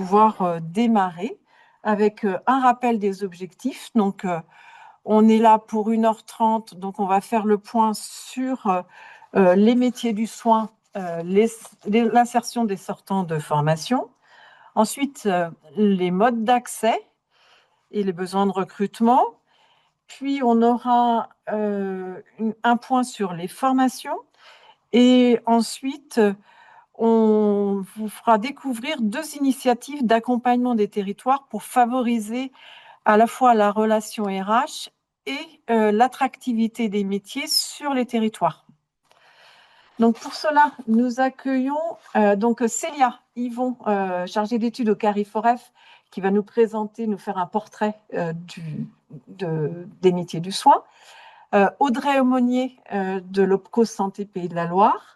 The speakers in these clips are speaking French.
pouvoir démarrer avec un rappel des objectifs. Donc, on est là pour 1h30, donc on va faire le point sur les métiers du soin, l'insertion des sortants de formation. Ensuite, les modes d'accès et les besoins de recrutement. Puis, on aura un point sur les formations. Et ensuite, on vous fera découvrir 2 initiatives d'accompagnement des territoires pour favoriser à la fois la relation RH et l'attractivité des métiers sur les territoires. Donc pour cela, nous accueillons donc Célia Yvon, chargée d'études au CARIFOREF, qui va nous présenter, nous faire un portrait des métiers du soin. Audrey Aumonier de l'OPCO Santé Pays de la Loire,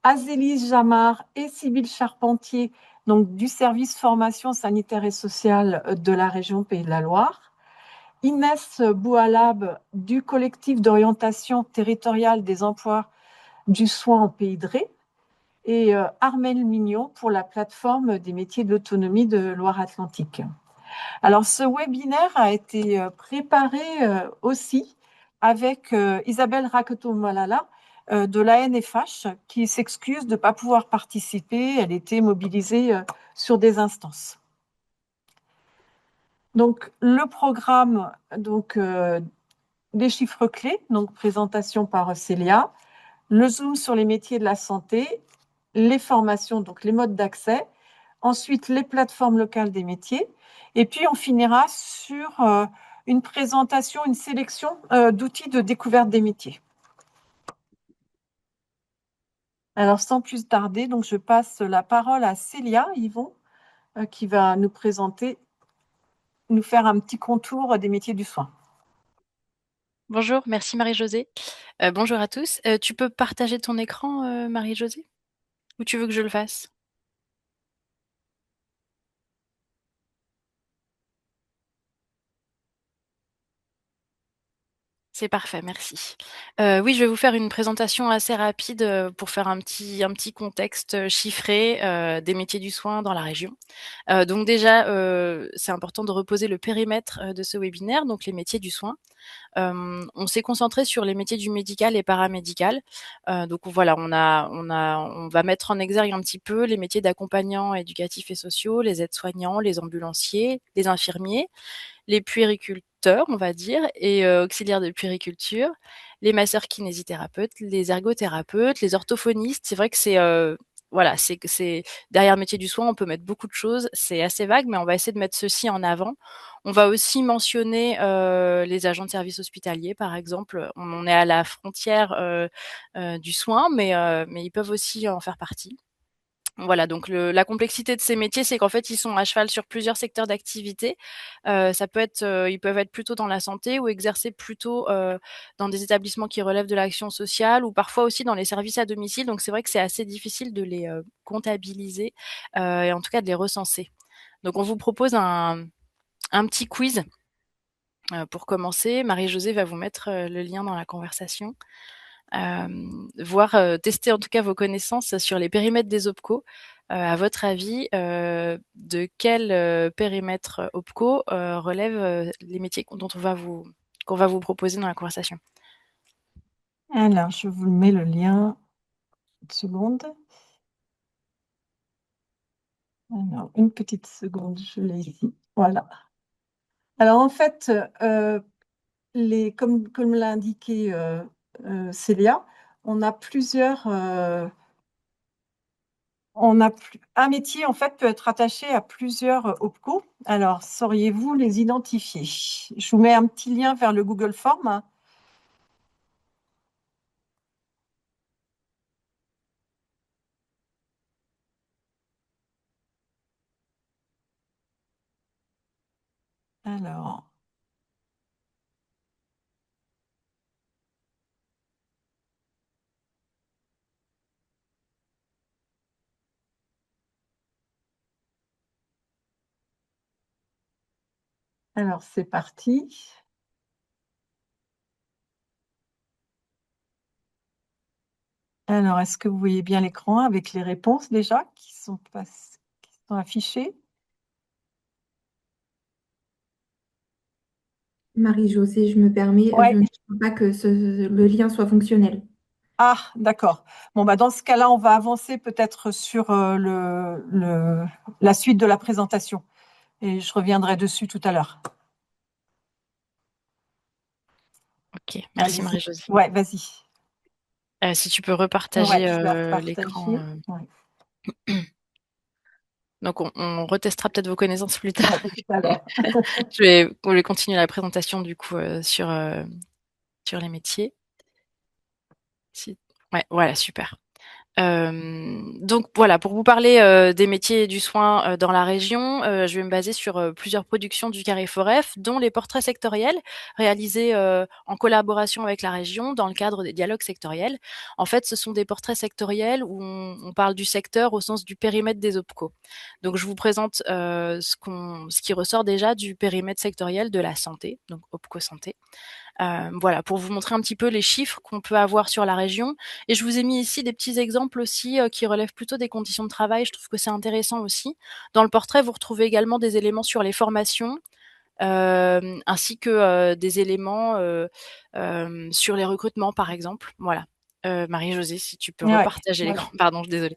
Azélise Jamard et Sybille Charpentier, donc du service formation sanitaire et sociale de la région Pays de la Loire, Inès Boualab du collectif d'orientation territoriale des emplois du soin en Pays de Ré et Armelle Mignon pour la plateforme des métiers de l'autonomie de Loire-Atlantique. Alors, ce webinaire a été préparé aussi avec Isabelle Raketo-Malala de l'ANFH qui s'excuse de ne pas pouvoir participer. Elle était mobilisée sur des instances. Donc, le programme, les chiffres clés, donc présentation par Célia, le zoom sur les métiers de la santé, les formations, donc les modes d'accès, ensuite les plateformes locales des métiers, et puis on finira sur une présentation, une sélection d'outils de découverte des métiers. Alors sans plus tarder, donc je passe la parole à Célia Yvon qui va nous présenter, nous faire un petit contour des métiers du soin. Bonjour, merci Marie-Josée. Bonjour à tous. Tu peux partager ton écran, Marie-Josée? Ou tu veux que je le fasse? C'est parfait, merci. Oui, je vais vous faire une présentation assez rapide pour faire un petit contexte chiffré des métiers du soin dans la région. Donc déjà, c'est important de reposer le périmètre de ce webinaire, donc les métiers du soin. On s'est concentré sur les métiers du médical et paramédical. Donc voilà, on va mettre en exergue un petit peu les métiers d'accompagnants éducatifs et sociaux, les aides-soignants, les ambulanciers, les infirmiers, les puériculteurs, on va dire, et auxiliaires de puériculture, les masseurs kinésithérapeutes, les ergothérapeutes, les orthophonistes. C'est vrai que voilà, c'est derrière le métier du soin, on peut mettre beaucoup de choses. C'est assez vague, mais on va essayer de mettre ceci en avant. On va aussi mentionner les agents de service hospitalier, par exemple. On est à la frontière du soin, mais ils peuvent aussi en faire partie. Voilà, donc la complexité de ces métiers, c'est qu'en fait, ils sont à cheval sur plusieurs secteurs d'activité. Ça peut être, ils peuvent être plutôt dans la santé ou exercer plutôt dans des établissements qui relèvent de l'action sociale ou parfois aussi dans les services à domicile. Donc c'est vrai que c'est assez difficile de les comptabiliser et en tout cas de les recenser. Donc on vous propose un petit quiz pour commencer. Marie-Josée va vous mettre le lien dans la conversation. Tester en tout cas vos connaissances sur les périmètres des OPCO. À votre avis, de quel périmètre OPCO relèvent les métiers qu'on va vous proposer dans la conversation? Alors, je vous mets le lien. Une seconde. Alors, une petite seconde, je l'ai ici. Voilà. Alors, en fait, comme l'a indiqué Célia, on a un métier en fait peut être attaché à plusieurs OPCO. Alors, sauriez-vous les identifier? Je vous mets un petit lien vers le Google Form. Alors, c'est parti. Alors, est-ce que vous voyez bien l'écran avec les réponses déjà qui sont affichées? Marie-Josée, je me permets, je Ouais. ne crois pas que le lien soit fonctionnel. Ah, d'accord. Bon, bah, dans ce cas-là, on va avancer peut-être sur la suite de la présentation et je reviendrai dessus tout à l'heure. Ok, merci Allez-y. Marie-Josée. Ouais, vas-y. Si tu peux Ouais, repartager je vais l'écran. repartager. Ouais. Donc on retestera peut-être vos connaissances plus tard. Ouais, tout à l'heure. On vais continuer la présentation du coup sur les métiers. Ouais, voilà, super. Donc voilà, pour vous parler des métiers du soin dans la région, je vais me baser sur plusieurs productions du Carré Foref, dont les portraits sectoriels réalisés en collaboration avec la région dans le cadre des dialogues sectoriels. En fait, ce sont des portraits sectoriels où on parle du secteur au sens du périmètre des OPCO. Donc je vous présente ce qui ressort déjà du périmètre sectoriel de la santé, donc OPCO Santé. Voilà, pour vous montrer un petit peu les chiffres qu'on peut avoir sur la région. Et je vous ai mis ici des petits exemples aussi qui relèvent plutôt des conditions de travail. Je trouve que c'est intéressant aussi. Dans le portrait, vous retrouvez également des éléments sur les formations, ainsi que des éléments sur les recrutements, par exemple. Voilà. Marie-Josée, si tu peux Ouais, repartager ouais. l'écran. Pardon, je suis désolée.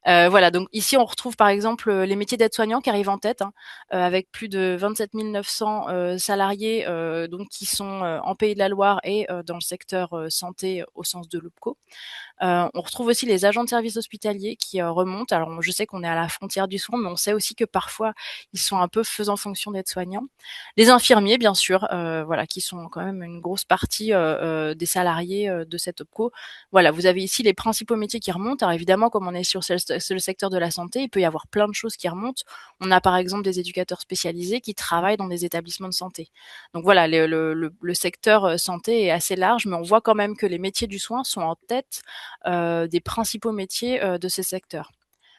Voilà, donc ici on retrouve par exemple les métiers d'aide-soignant qui arrivent en tête, hein, avec plus de 27 900 salariés donc qui sont en Pays de la Loire et dans le secteur santé au sens de l'OPCO. On retrouve aussi les agents de services hospitaliers qui remontent. Alors, je sais qu'on est à la frontière du soin, mais on sait aussi que parfois, ils sont un peu faisant fonction d'aides-soignants. Les infirmiers, bien sûr, voilà, qui sont quand même une grosse partie des salariés de cette OPCO. Voilà, vous avez ici les principaux métiers qui remontent. Alors évidemment, comme on est sur le secteur de la santé, il peut y avoir plein de choses qui remontent. On a par exemple des éducateurs spécialisés qui travaillent dans des établissements de santé. Donc voilà, le secteur santé est assez large, mais on voit quand même que les métiers du soin sont en tête des principaux métiers de ces secteurs.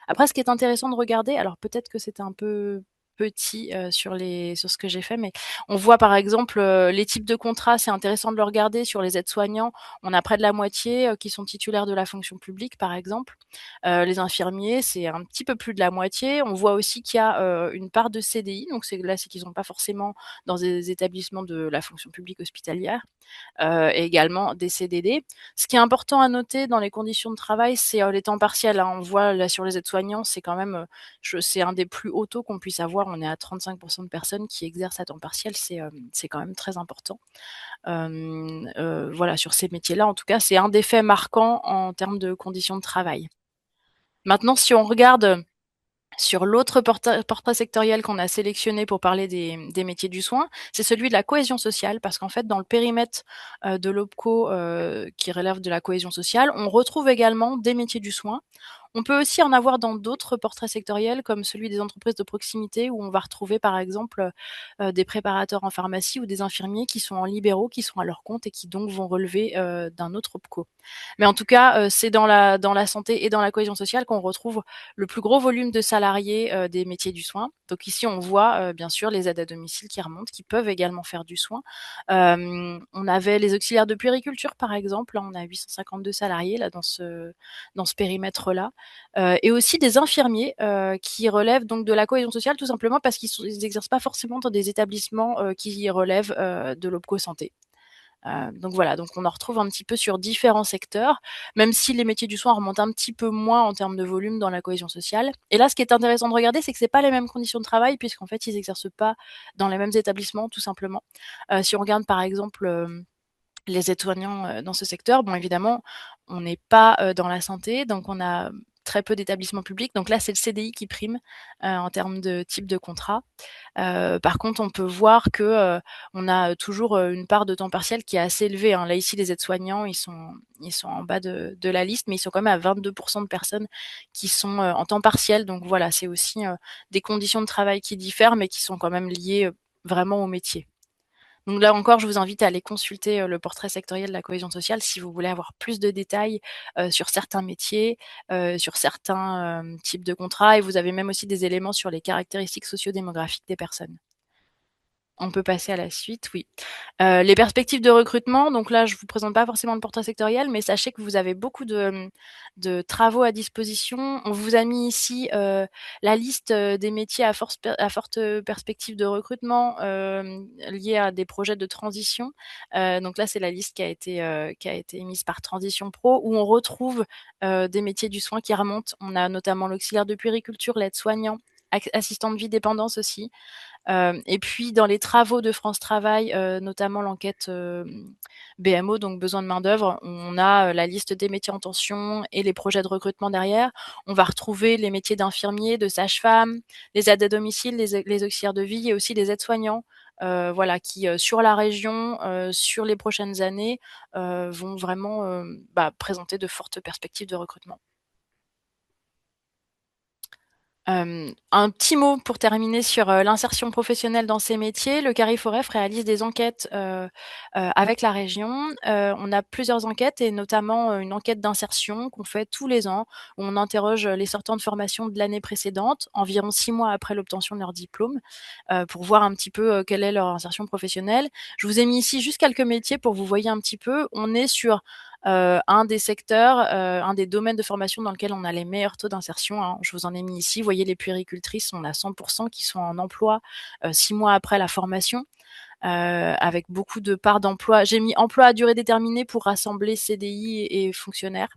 Après, ce qui est intéressant de regarder, alors peut-être que c'est un peu petit sur ce que j'ai fait, mais on voit par exemple les types de contrats, c'est intéressant de le regarder. Sur les aides-soignants, on a près de la moitié qui sont titulaires de la fonction publique, par exemple. Les infirmiers, c'est un petit peu plus de la moitié. On voit aussi qu'il y a une part de CDI, donc c'est qu'ils sont pas forcément dans des établissements de la fonction publique hospitalière et également des CDD. Ce qui est important à noter dans les conditions de travail, c'est les temps partiels, hein. On voit là sur les aides-soignants, c'est quand même, c'est un des plus hauts taux qu'on puisse avoir. On est à 35% de personnes qui exercent à temps partiel, c'est quand même très important. Voilà, sur ces métiers-là, en tout cas, c'est un des faits marquants en termes de conditions de travail. Maintenant, si on regarde sur l'autre portrait sectoriel qu'on a sélectionné pour parler des métiers du soin, c'est celui de la cohésion sociale, parce qu'en fait, dans le périmètre de l'OPCO qui relève de la cohésion sociale, on retrouve également des métiers du soin. On peut aussi en avoir dans d'autres portraits sectoriels, comme celui des entreprises de proximité, où on va retrouver par exemple des préparateurs en pharmacie ou des infirmiers qui sont en libéraux, qui sont à leur compte et qui donc vont relever d'un autre OPCO. Mais en tout cas, c'est dans la santé et dans la cohésion sociale qu'on retrouve le plus gros volume de salariés des métiers du soin. Donc ici, on voit bien sûr les aides à domicile qui remontent, qui peuvent également faire du soin. On avait les auxiliaires de puériculture, par exemple. On a 852 salariés là dans ce périmètre-là. Et aussi des infirmiers qui relèvent donc de la cohésion sociale, tout simplement parce qu'ils n'exercent pas forcément dans des établissements qui relèvent de l'OPCO santé. Donc voilà, donc on en retrouve un petit peu sur différents secteurs, même si les métiers du soin remontent un petit peu moins en termes de volume dans la cohésion sociale. Et là, ce qui est intéressant de regarder, c'est que c'est pas les mêmes conditions de travail, puisqu'en fait, ils exercent pas dans les mêmes établissements, tout simplement. Si on regarde par exemple les aides-soignants dans ce secteur, bon évidemment, on n'est pas dans la santé, donc on a très peu d'établissements publics. Donc là, c'est le CDI qui prime en termes de type de contrat. Par contre, on peut voir que on a toujours une part de temps partiel qui est assez élevée, hein. Là ici, les aides-soignants, ils sont en bas de la liste, mais ils sont quand même à 22% de personnes qui sont en temps partiel. Donc voilà, c'est aussi des conditions de travail qui diffèrent, mais qui sont quand même liées vraiment au métier. Donc là encore, je vous invite à aller consulter le portrait sectoriel de la cohésion sociale si vous voulez avoir plus de détails sur certains métiers, sur certains types de contrats, et vous avez même aussi des éléments sur les caractéristiques sociodémographiques des personnes. On peut passer à la suite, oui. Les perspectives de recrutement, donc là, je vous présente pas forcément le portrait sectoriel, mais sachez que vous avez beaucoup de travaux à disposition. On vous a mis ici la liste des métiers à forte perspective de recrutement liés à des projets de transition. Donc là, c'est la liste qui a été émise par Transition Pro, où on retrouve des métiers du soin qui remontent. On a notamment l'auxiliaire de puériculture, l'aide-soignant, assistant de vie dépendance aussi. Et puis dans les travaux de France Travail, notamment l'enquête BMO, donc besoin de main-d'œuvre, on a la liste des métiers en tension et les projets de recrutement derrière. On va retrouver les métiers d'infirmiers, de sage-femme, les aides à domicile, les auxiliaires de vie et aussi les aides-soignants. Voilà, qui sur la région, sur les prochaines années, vont vraiment présenter de fortes perspectives de recrutement. Un petit mot pour terminer sur l'insertion professionnelle dans ces métiers. Le Carrefouref réalise des enquêtes avec la région. On a plusieurs enquêtes et notamment une enquête d'insertion qu'on fait tous les ans où on interroge les sortants de formation de l'année précédente, environ 6 mois après l'obtention de leur diplôme, pour voir un petit peu quelle est leur insertion professionnelle. Je vous ai mis ici juste quelques métiers pour que vous voyez un petit peu. On est sur un des secteurs, un des domaines de formation dans lequel on a les meilleurs taux d'insertion, hein. Je vous en ai mis ici. Vous voyez, les puéricultrices, on a 100% qui sont en emploi 6 mois après la formation, avec beaucoup de parts d'emploi. J'ai mis emploi à durée déterminée pour rassembler CDI et fonctionnaires.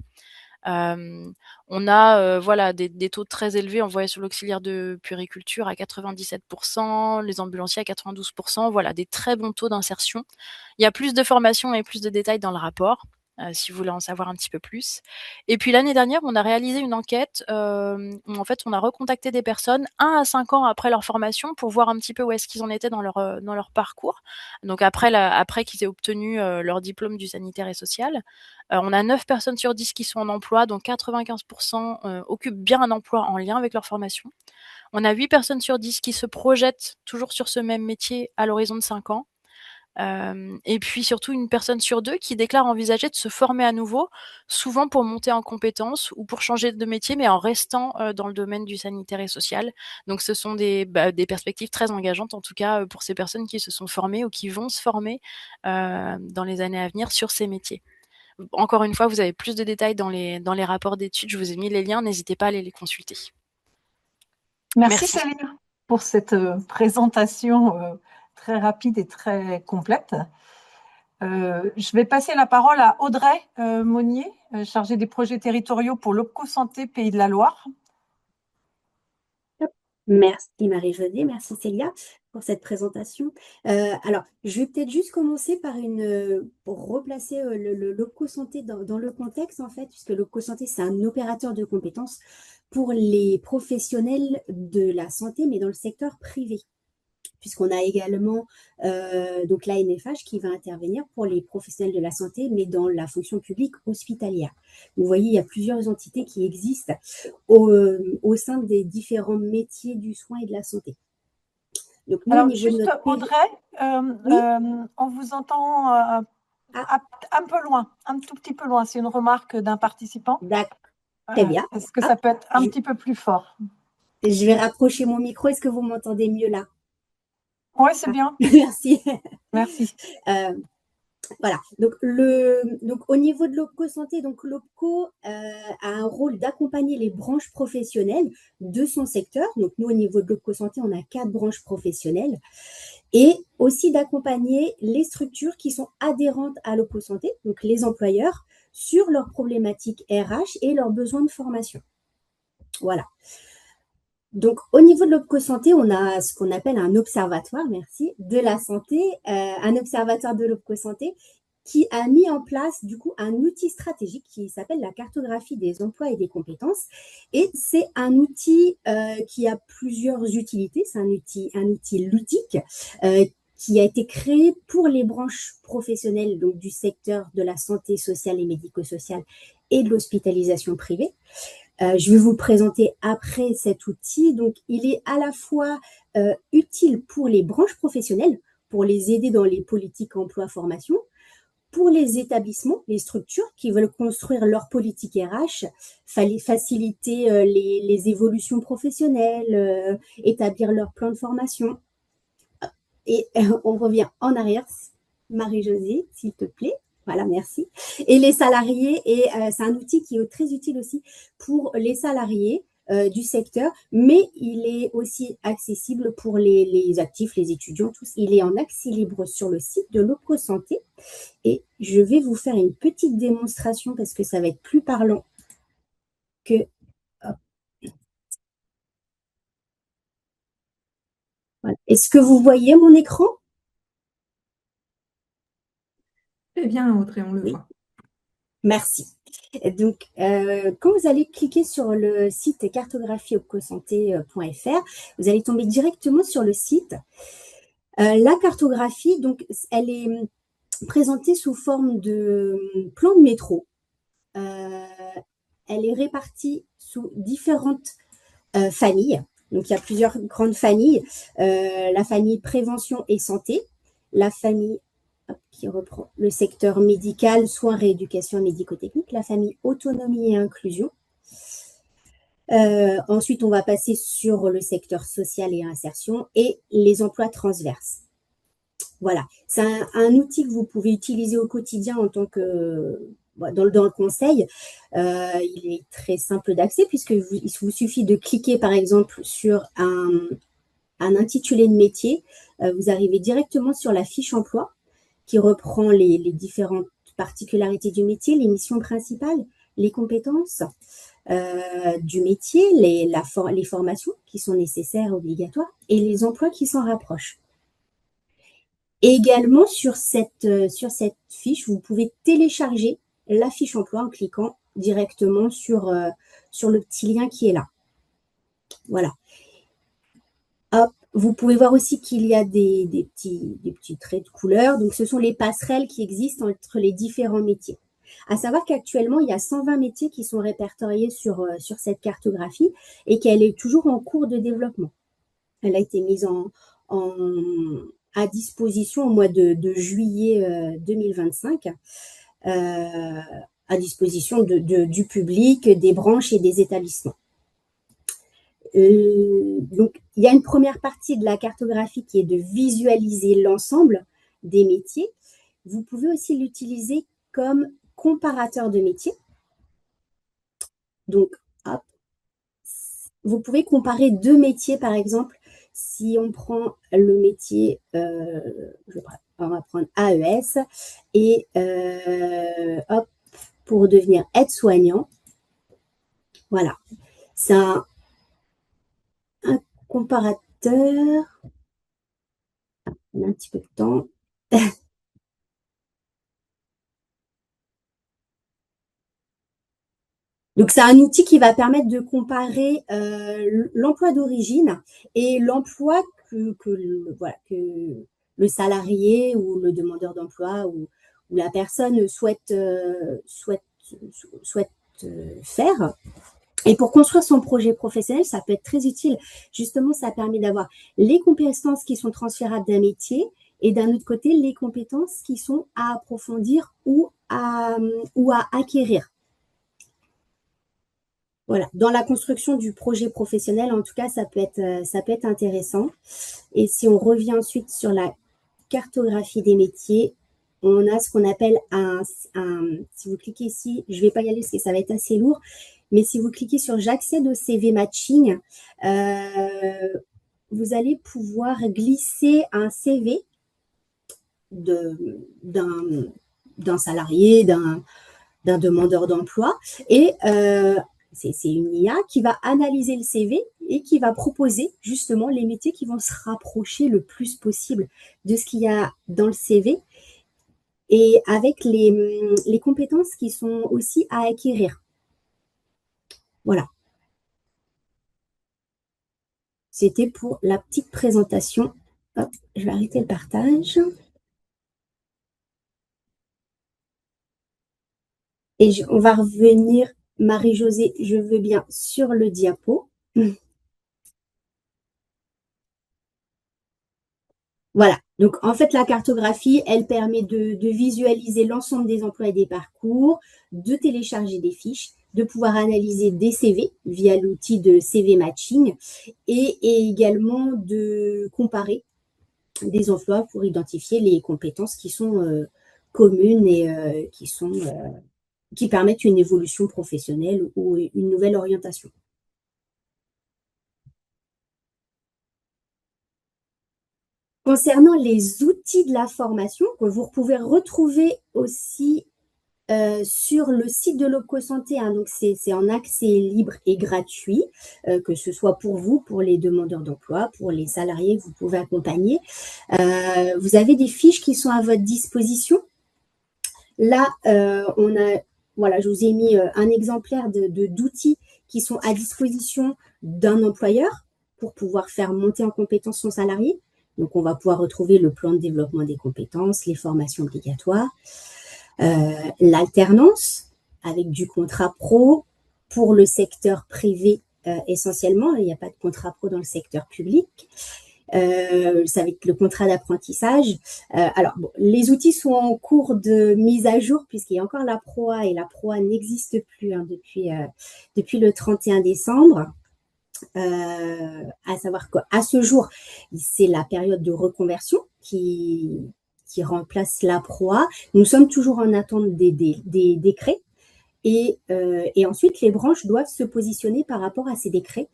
On a voilà des taux très élevés. On voyait sur l'auxiliaire de puériculture à 97%, les ambulanciers à 92%. Voilà, des très bons taux d'insertion. Il y a plus de formations et plus de détails dans le rapport, si vous voulez en savoir un petit peu plus. Et puis l'année dernière, on a réalisé une enquête où en fait on a recontacté des personnes 1 à 5 ans après leur formation pour voir un petit peu où est-ce qu'ils en étaient dans leur parcours. Donc après qu'ils aient obtenu leur diplôme du sanitaire et social. On a 9 personnes sur 10 qui sont en emploi, donc 95% occupent bien un emploi en lien avec leur formation. On a 8 personnes sur 10 qui se projettent toujours sur ce même métier à l'horizon de 5 ans. Et puis surtout une personne sur 2 qui déclare envisager de se former à nouveau, souvent pour monter en compétences ou pour changer de métier, mais en restant dans le domaine du sanitaire et social. Donc ce sont des perspectives très engageantes, en tout cas pour ces personnes qui se sont formées ou qui vont se former dans les années à venir sur ces métiers. Encore une fois, vous avez plus de détails dans les rapports d'études. Je vous ai mis les liens, n'hésitez pas à aller les consulter. Merci Céline pour cette présentation très rapide et très complète. Je vais passer la parole à Audrey Monnier, chargée des projets territoriaux pour l'OPCO Santé Pays de la Loire. Merci Marie-Josée, merci Célia pour cette présentation. Alors, je vais peut-être juste commencer par pour replacer l'OPCO Santé dans le contexte, en fait, puisque l'OPCO Santé, c'est un opérateur de compétences pour les professionnels de la santé, mais dans le secteur privé. Puisqu'on a également donc l'ANFH qui va intervenir pour les professionnels de la santé, mais dans la fonction publique hospitalière. Vous voyez, il y a plusieurs entités qui existent au sein des différents métiers du soin et de la santé. Donc, nous, alors, juste Audrey, on vous entend un peu loin, un tout petit peu loin. C'est une remarque d'un participant. D'accord, très bien. Est-ce que ça peut être un petit peu plus fort? Je vais rapprocher mon micro. Est-ce que vous m'entendez mieux là? Oui, c'est bien. Merci. Merci. Voilà, donc au niveau de l'OPCO Santé, donc l'OPCO a un rôle d'accompagner les branches professionnelles de son secteur. Donc nous, au niveau de l'OPCO Santé, on a 4 branches professionnelles et aussi d'accompagner les structures qui sont adhérentes à l'OPCO Santé, donc les employeurs, sur leurs problématiques RH et leurs besoins de formation. Voilà. Donc, au niveau de l'OPCO Santé, on a ce qu'on appelle un observatoire, merci, de la santé, un observatoire de l'OPCO Santé qui a mis en place, du coup, un outil stratégique qui s'appelle la cartographie des emplois et des compétences. Et c'est un outil qui a plusieurs utilités. C'est un outil ludique qui a été créé pour les branches professionnelles donc, du secteur de la santé sociale et médico-sociale et de l'hospitalisation privée. Je vais vous présenter après cet outil. Donc, il est à la fois utile pour les branches professionnelles, pour les aider dans les politiques emploi-formation, pour les établissements, les structures qui veulent construire leur politique RH, faciliter les évolutions professionnelles, établir leur plan de formation. Et on revient en arrière, Marie-Josée, s'il te plaît. Voilà, merci. Et les salariés, et c'est un outil qui est très utile aussi pour les salariés du secteur, mais il est aussi accessible pour les actifs, les étudiants, tous. Il est en accès libre sur le site de l'OpcoSanté. Et je vais vous faire une petite démonstration parce que ça va être plus parlant que... Hop. Voilà. Est-ce que vous voyez mon écran? Très bien, Audrey, on le Oui. voit. Merci. Donc, quand vous allez cliquer sur le site cartographieopcosanté.fr, vous allez tomber directement sur le site. La cartographie, donc, elle est présentée sous forme de plan de métro. Elle est répartie sous différentes familles. Donc, il y a plusieurs grandes familles. La famille prévention et santé, la famille qui reprend le secteur médical, soins, rééducation médico-technique, la famille autonomie et inclusion. Ensuite, on va passer sur le secteur social et insertion et les emplois transverses. Voilà, c'est un outil que vous pouvez utiliser au quotidien en tant que dans le conseil. Il est très simple d'accès puisque il vous suffit de cliquer par exemple sur un intitulé de métier. Vous arrivez directement sur la fiche emploi qui reprend les différentes particularités du métier, les missions principales, les compétences du métier, les formations qui sont nécessaires, obligatoires, et les emplois qui s'en rapprochent. Et également, sur cette fiche, vous pouvez télécharger la fiche emploi en cliquant directement sur le petit lien qui est là. Voilà. Hop. Vous pouvez voir aussi qu'il y a des petits traits de couleur. Donc, ce sont les passerelles qui existent entre les différents métiers. À savoir qu'actuellement, il y a 120 métiers qui sont répertoriés sur cette cartographie et qu'elle est toujours en cours de développement. Elle a été mise à disposition au mois de juillet 2025, à disposition du public, des branches et des établissements. Donc, il y a une première partie de la cartographie qui est de visualiser l'ensemble des métiers. Vous pouvez aussi l'utiliser comme comparateur de métiers. Donc, hop, vous pouvez comparer deux métiers, par exemple, si on prend le métier, on va prendre AES, et hop, pour devenir aide-soignant. Voilà, c'est un comparateur. On a un petit peu de temps. Donc, c'est un outil qui va permettre de comparer l'emploi d'origine et l'emploi que le salarié ou le demandeur d'emploi ou la personne souhaite faire. Et pour construire son projet professionnel, ça peut être très utile. Justement, ça permet d'avoir les compétences qui sont transférables d'un métier et d'un autre côté, les compétences qui sont à approfondir ou à acquérir. Voilà, dans la construction du projet professionnel, en tout cas, ça peut être intéressant. Et si on revient ensuite sur la cartographie des métiers, on a ce qu'on appelle si vous cliquez ici, je ne vais pas y aller parce que ça va être assez lourd, mais si vous cliquez sur j'accède au CV matching, vous allez pouvoir glisser un CV d'un salarié, d'un demandeur d'emploi et c'est une IA qui va analyser le CV et qui va proposer justement les métiers qui vont se rapprocher le plus possible de ce qu'il y a dans le CV et avec les compétences qui sont aussi à acquérir. Voilà. C'était pour la petite présentation. Hop, je vais arrêter le partage. Et on va revenir, Marie-Josée, je veux bien, sur le diapo. Voilà, donc en fait, la cartographie, elle permet de visualiser l'ensemble des emplois et des parcours, de télécharger des fiches, de pouvoir analyser des CV via l'outil de CV matching et également de comparer des emplois pour identifier les compétences qui sont communes et qui permettent une évolution professionnelle ou une nouvelle orientation. Concernant les outils de la formation, que vous pouvez retrouver aussi sur le site de l'OpcoSanté, hein, donc c'est en accès libre et gratuit, que ce soit pour vous, pour les demandeurs d'emploi, pour les salariés que vous pouvez accompagner. Vous avez des fiches qui sont à votre disposition. Là, voilà, je vous ai mis un exemplaire d'outils qui sont à disposition d'un employeur pour pouvoir faire monter en compétence son salarié. Donc, on va pouvoir retrouver le plan de développement des compétences, les formations obligatoires, l'alternance avec du contrat pro pour le secteur privé essentiellement. Il n'y a pas de contrat pro dans le secteur public. Ça va être le contrat d'apprentissage. Alors, bon, les outils sont en cours de mise à jour puisqu'il y a encore la PROA et la PROA n'existe plus hein, depuis le 31 décembre. À savoir qu'à ce jour, c'est la période de reconversion qui remplace la PROA. Nous sommes toujours en attente des décrets et ensuite les branches doivent se positionner par rapport à ces décrets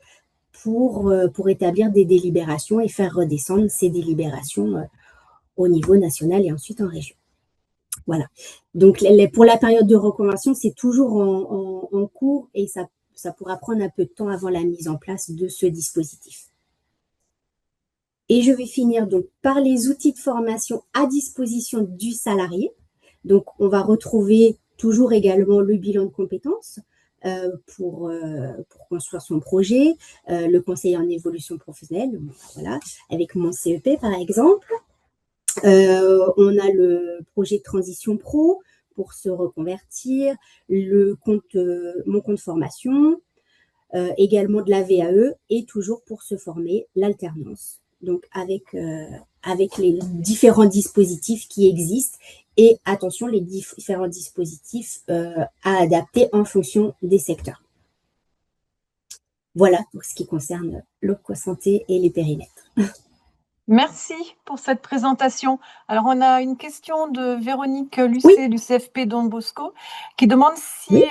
pour établir des délibérations et faire redescendre ces délibérations au niveau national et ensuite en région. Voilà. Donc, pour la période de reconversion, c'est toujours en cours et ça pourra prendre un peu de temps avant la mise en place de ce dispositif. Et je vais finir donc par les outils de formation à disposition du salarié. Donc, on va retrouver toujours également le bilan de compétences pour construire son projet, le conseiller en évolution professionnelle, voilà, avec mon CEP par exemple. On a le projet de transition pro pour se reconvertir, mon compte formation, également de la VAE et toujours pour se former, l'alternance. Donc avec les différents dispositifs qui existent et attention, les différents dispositifs à adapter en fonction des secteurs. Voilà pour ce qui concerne l'OpcoSanté et les périmètres. Merci pour cette présentation. Alors, on a une question de Véronique Lucet Oui. du CFP Don Bosco qui demande si, Oui.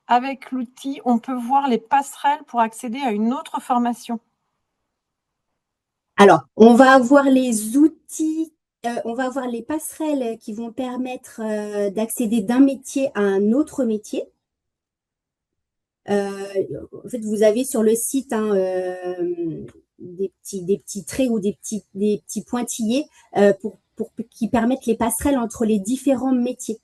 avec l'outil, on peut voir les passerelles pour accéder à une autre formation. Alors, on va avoir les outils, on va avoir les passerelles qui vont permettre d'accéder d'un métier à un autre métier. En fait, vous avez sur le site hein, des petits traits ou des petits pointillés qui permettent les passerelles entre les différents métiers.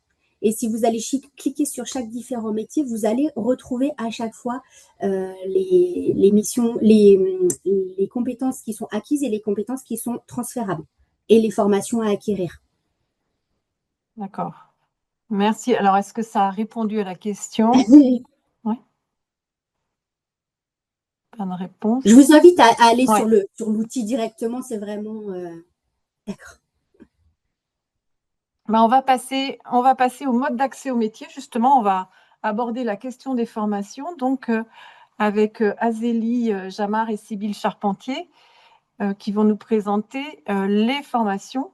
Et si vous allez cliquer sur chaque différent métier, vous allez retrouver à chaque fois les missions, les compétences qui sont acquises et les compétences qui sont transférables et les formations à acquérir. D'accord. Merci. Alors, est-ce que ça a répondu à la question? Oui. Pas de réponse. Je vous invite à aller sur l'outil directement, c'est vraiment… D'accord. Ben, on va passer au mode d'accès au métier. Justement, on va aborder la question des formations. Donc, avec Azélie Jamard et Sybille Charpentier, qui vont nous présenter les formations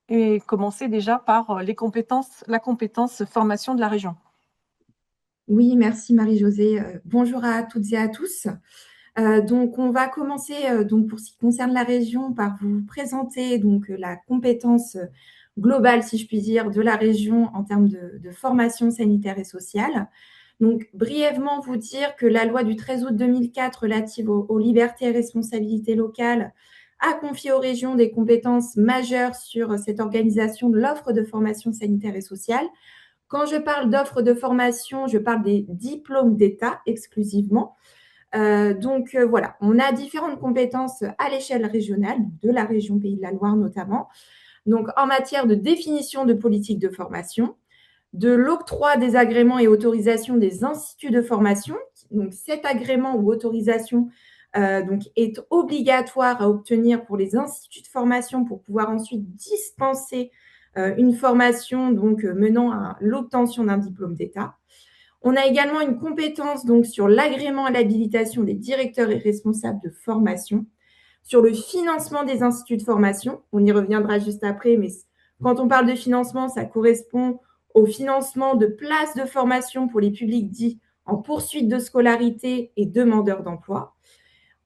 et commencer déjà par la compétence formation de la région. Oui, merci Marie-Josée. Bonjour à toutes et à tous. Donc, on va commencer donc pour ce qui concerne la région par vous présenter donc la compétence globale, si je puis dire, de la région en termes de formation sanitaire et sociale. Donc, brièvement vous dire que la loi du 13 août 2004 relative aux libertés et responsabilités locales a confié aux régions des compétences majeures sur cette organisation de l'offre de formation sanitaire et sociale. Quand je parle d'offre de formation, je parle des diplômes d'État exclusivement. Voilà, on a différentes compétences à l'échelle régionale, de la région Pays de la Loire notamment. Donc, en matière de définition de politique de formation, de l'octroi des agréments et autorisations des instituts de formation. Donc, cet agrément ou autorisation est obligatoire à obtenir pour les instituts de formation pour pouvoir ensuite dispenser une formation menant à l'obtention d'un diplôme d'État. On a également une compétence donc sur l'agrément et l'habilitation des directeurs et responsables de formation. sur le financement des instituts de formation. On y reviendra juste après, mais quand on parle de financement, ça correspond au financement de places de formation pour les publics dits en poursuite de scolarité et demandeurs d'emploi.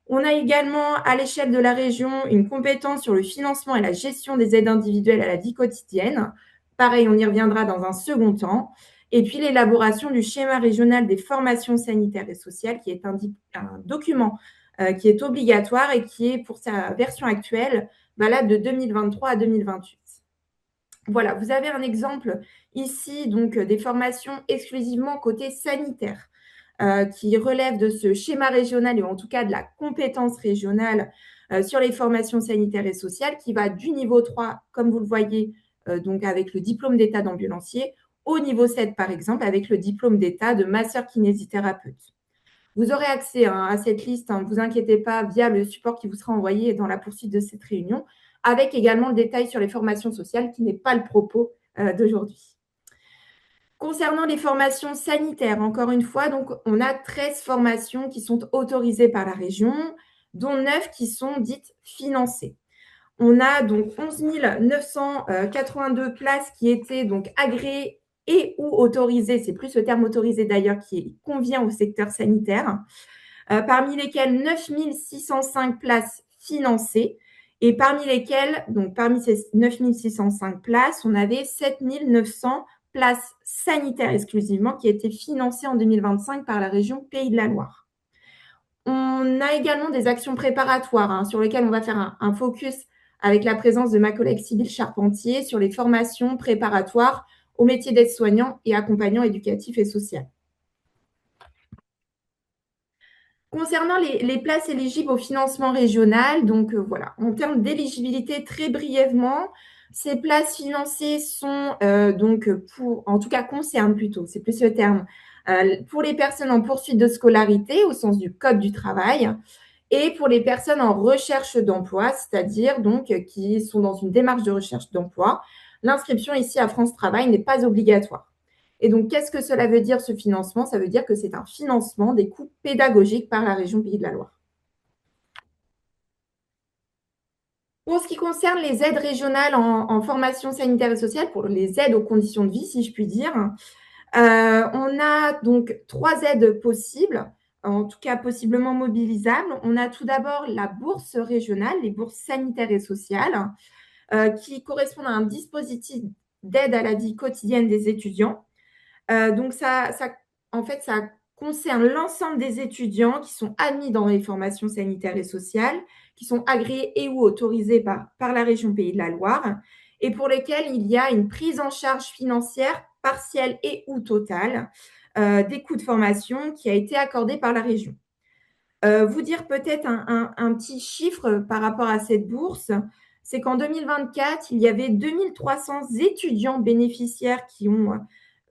On a également, à l'échelle de la région, une compétence sur le financement et la gestion des aides individuelles à la vie quotidienne. Pareil, on y reviendra dans un second temps. Et puis, l'élaboration du schéma régional des formations sanitaires et sociales, qui est un document qui est obligatoire et qui est, pour sa version actuelle, valable de 2023 à 2028. Voilà, vous avez un exemple ici donc des formations exclusivement côté sanitaire. Qui relève de ce schéma régional et en tout cas de la compétence régionale sur les formations sanitaires et sociales qui va du niveau 3, comme vous le voyez, donc avec le diplôme d'état d'ambulancier, au niveau 7, par exemple, avec le diplôme d'état de masseur kinésithérapeute. Vous aurez accès à cette liste, ne vous inquiétez pas, via le support qui vous sera envoyé dans la poursuite de cette réunion, avec également le détail sur les formations sociales qui n'est pas le propos d'aujourd'hui. Concernant les formations sanitaires, encore une fois, donc, on a 13 formations qui sont autorisées par la région, dont 9 qui sont dites financées. On a donc 11 982 places qui étaient donc agréées et ou autorisées, c'est plus le terme autorisé d'ailleurs qui convient au secteur sanitaire, parmi lesquelles 9 605 places financées, et parmi lesquelles, donc parmi ces 9 605 places, on avait 7 900 places sanitaires exclusivement qui étaient financées en 2025 par la région Pays de la Loire. On a également des actions préparatoires sur lesquelles on va faire un focus avec la présence de ma collègue Sybille Charpentier sur les formations préparatoires au métier d'aide-soignant et accompagnant éducatif et social. Concernant les places éligibles au financement régional, donc voilà, en termes d'éligibilité, très brièvement, ces places financées sont donc en tout cas concernent plutôt, c'est plus le terme, pour les personnes en poursuite de scolarité au sens du Code du travail et pour les personnes en recherche d'emploi, c'est-à-dire donc qui sont dans une démarche de recherche d'emploi. L'inscription ici à France Travail n'est pas obligatoire. Et donc, qu'est-ce que cela veut dire, ce financement? Ça veut dire que c'est un financement des coûts pédagogiques par la région Pays de la Loire. Pour ce qui concerne les aides régionales en formation sanitaire et sociale, pour les aides aux conditions de vie, si je puis dire, on a donc 3 aides possibles, en tout cas possiblement mobilisables. On a tout d'abord la bourse régionale, les bourses sanitaires et sociales, qui correspondent à un dispositif d'aide à la vie quotidienne des étudiants. Donc, ça concerne l'ensemble des étudiants qui sont admis dans les formations sanitaires et sociales, qui sont agréés et ou autorisés par la région Pays de la Loire, et pour lesquels il y a une prise en charge financière partielle et ou totale des coûts de formation qui a été accordée par la région. Vous dire peut-être un petit chiffre par rapport à cette bourse, c'est qu'en 2024, il y avait 2300 étudiants bénéficiaires qui ont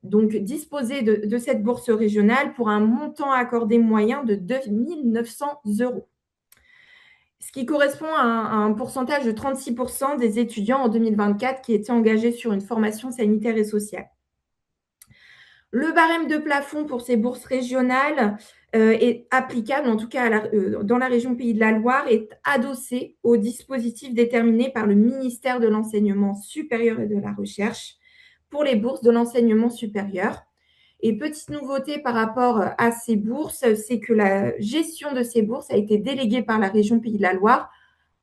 donc disposer de cette bourse régionale pour un montant accordé moyen de 2 900 €, ce qui correspond à un pourcentage de 36% des étudiants en 2024 qui étaient engagés sur une formation sanitaire et sociale. Le barème de plafond pour ces bourses régionales est applicable, en tout cas dans la région Pays de la Loire, est adossé au dispositif déterminé par le ministère de l'Enseignement supérieur et de la Recherche pour les bourses de l'enseignement supérieur. Et petite nouveauté par rapport à ces bourses, c'est que la gestion de ces bourses a été déléguée par la région Pays de la Loire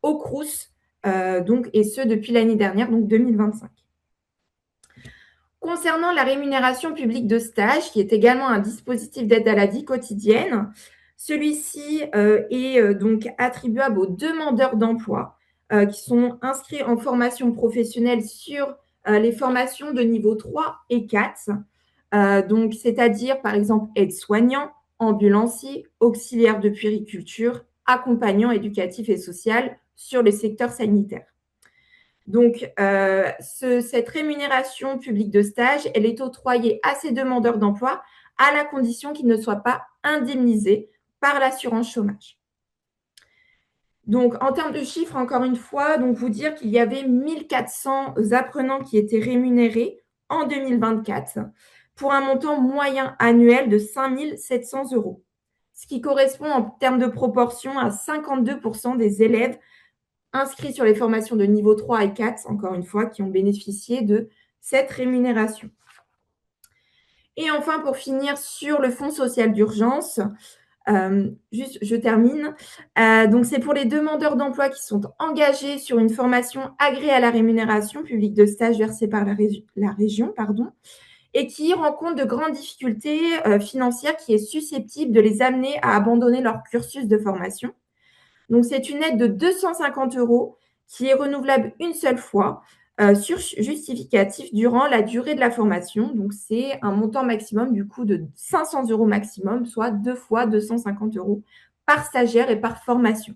au Crous, et ce depuis l'année dernière, donc 2025. Concernant la rémunération publique de stage, qui est également un dispositif d'aide à la vie quotidienne, celui-ci est donc attribuable aux demandeurs d'emploi qui sont inscrits en formation professionnelle sur les formations de niveau 3 et 4, donc c'est-à-dire par exemple aide-soignant, ambulancier, auxiliaire de puériculture, accompagnant éducatif et social sur le secteur sanitaire. Donc, cette rémunération publique de stage, elle est octroyée à ces demandeurs d'emploi à la condition qu'ils ne soient pas indemnisés par l'assurance chômage. Donc, en termes de chiffres, encore une fois, donc vous dire qu'il y avait 1400 apprenants qui étaient rémunérés en 2024 pour un montant moyen annuel de 5 700 €. ce qui correspond en termes de proportion à 52% des élèves inscrits sur les formations de niveau 3 et 4, encore une fois, qui ont bénéficié de cette rémunération. Et enfin, pour finir, sur le Fonds social d'urgence, juste, je termine. Donc, c'est pour les demandeurs d'emploi qui sont engagés sur une formation agréée à la rémunération publique de stage versée par la région, et qui rencontrent de grandes difficultés financières qui est susceptible de les amener à abandonner leur cursus de formation. Donc, c'est une aide de 250 € qui est renouvelable une seule fois sur justificatif durant la durée de la formation. Donc, c'est un montant maximum du coup de 500 € maximum, soit 2 fois 250 € par stagiaire et par formation.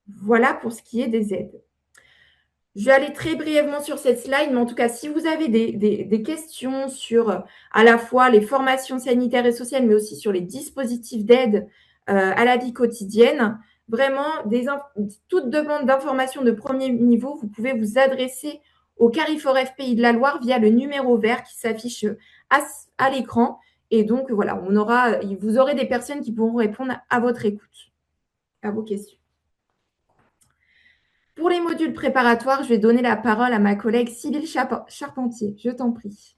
Voilà pour ce qui est des aides. Je vais aller très brièvement sur cette slide, mais en tout cas, si vous avez des questions sur à la fois les formations sanitaires et sociales, mais aussi sur les dispositifs d'aide à la vie quotidienne, vraiment, toute demande d'information de premier niveau, vous pouvez vous adresser au Carrefour FPI de la Loire via le numéro vert qui s'affiche à l'écran. Et donc, voilà, vous aurez des personnes qui pourront répondre à votre écoute, à vos questions. Pour les modules préparatoires, je vais donner la parole à ma collègue Sybille Charpentier. Je t'en prie.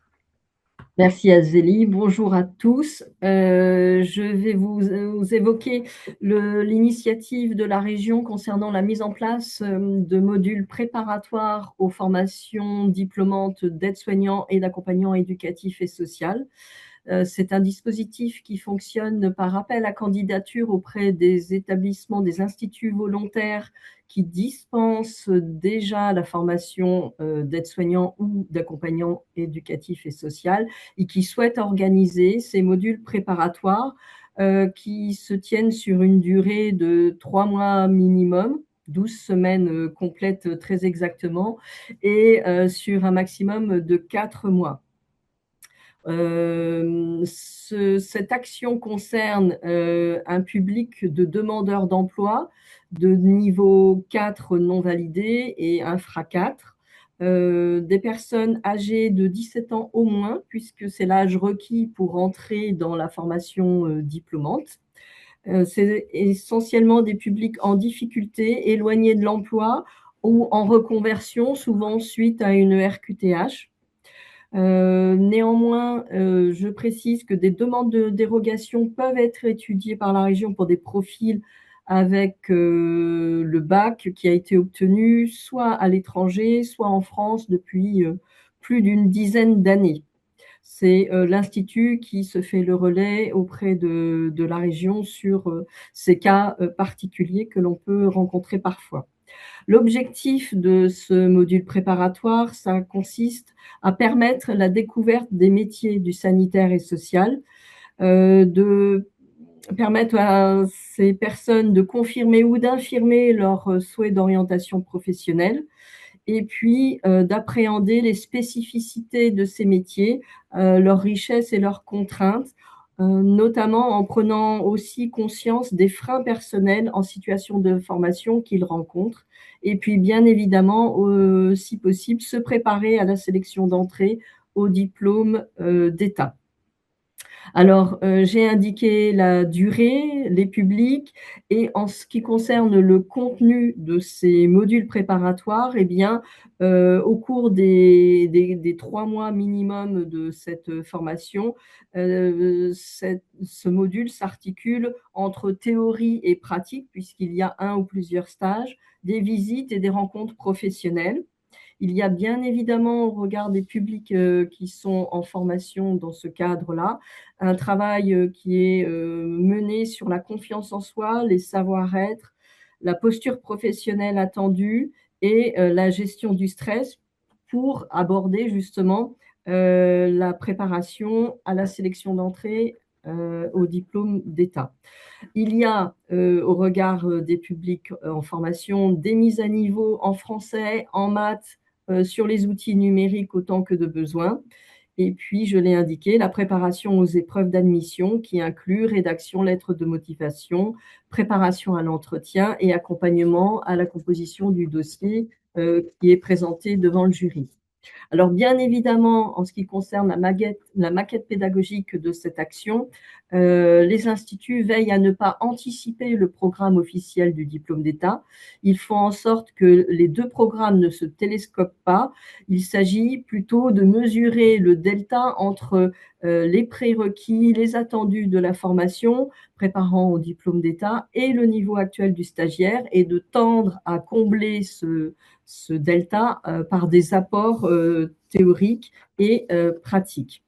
Merci Azélie, bonjour à tous. Je vais vous évoquer l'initiative de la région concernant la mise en place de modules préparatoires aux formations diplômantes d'aides-soignants et d'accompagnants éducatifs et social. C'est un dispositif qui fonctionne par appel à candidature auprès des établissements, des instituts volontaires qui dispensent déjà la formation d'aide-soignant ou d'accompagnant éducatif et social et qui souhaitent organiser ces modules préparatoires qui se tiennent sur une durée de 3 mois minimum, 12 semaines complètes très exactement, et sur un maximum de 4 mois. Cette action concerne un public de demandeurs d'emploi de niveau 4 non validé et infra 4, des personnes âgées de 17 ans au moins, puisque c'est l'âge requis pour entrer dans la formation diplômante. C'est essentiellement des publics en difficulté, éloignés de l'emploi ou en reconversion, souvent suite à une RQTH. Néanmoins, je précise que des demandes de dérogation peuvent être étudiées par la région pour des profils avec le bac qui a été obtenu soit à l'étranger, soit en France depuis plus d'une dizaine d'années. C'est l'Institut qui se fait le relais auprès de la région sur ces cas particuliers que l'on peut rencontrer parfois. L'objectif de ce module préparatoire, ça consiste à permettre la découverte des métiers du sanitaire et social, de permettre à ces personnes de confirmer ou d'infirmer leur souhait d'orientation professionnelle, et puis d'appréhender les spécificités de ces métiers, leurs richesses et leurs contraintes, notamment en prenant aussi conscience des freins personnels en situation de formation qu'ils rencontrent, et puis bien évidemment, si possible, se préparer à la sélection d'entrée au diplôme d'État. Alors, j'ai indiqué la durée, les publics, et en ce qui concerne le contenu de ces modules préparatoires, eh bien, au cours des 3 mois minimum de cette formation, ce module s'articule entre théorie et pratique, puisqu'il y a un ou plusieurs stages, des visites et des rencontres professionnelles. Il y a bien évidemment, au regard des publics qui sont en formation dans ce cadre-là, un travail qui est mené sur la confiance en soi, les savoir-être, la posture professionnelle attendue et la gestion du stress pour aborder justement la préparation à la sélection d'entrée au diplôme d'État. Il y a, au regard des publics en formation, des mises à niveau en français, en maths, sur les outils numériques autant que de besoin. Et puis, je l'ai indiqué, la préparation aux épreuves d'admission qui inclut rédaction, lettre de motivation, préparation à l'entretien et accompagnement à la composition du dossier qui est présenté devant le jury. Alors, bien évidemment, en ce qui concerne la maquette pédagogique de cette action, les instituts veillent à ne pas anticiper le programme officiel du diplôme d'État. Ils font en sorte que les deux programmes ne se télescopent pas. Il s'agit plutôt de mesurer le delta entre les prérequis, les attendus de la formation préparant au diplôme d'État et le niveau actuel du stagiaire, et de tendre à combler ce delta par des apports théoriques et pratiques.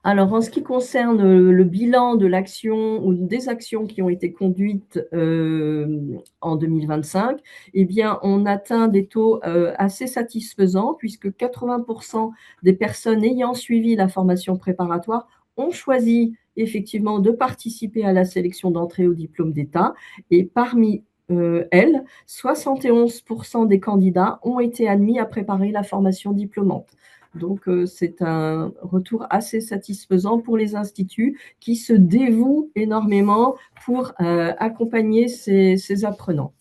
Alors, en ce qui concerne le bilan de l'action ou des actions qui ont été conduites en 2025, eh bien, on atteint des taux assez satisfaisants, puisque 80% des personnes ayant suivi la formation préparatoire ont choisi effectivement de participer à la sélection d'entrée au diplôme d'État, et parmi elles, 71% des candidats ont été admis à préparer la formation diplômante. Donc, c'est un retour assez satisfaisant pour les instituts qui se dévouent énormément pour accompagner ces apprenants.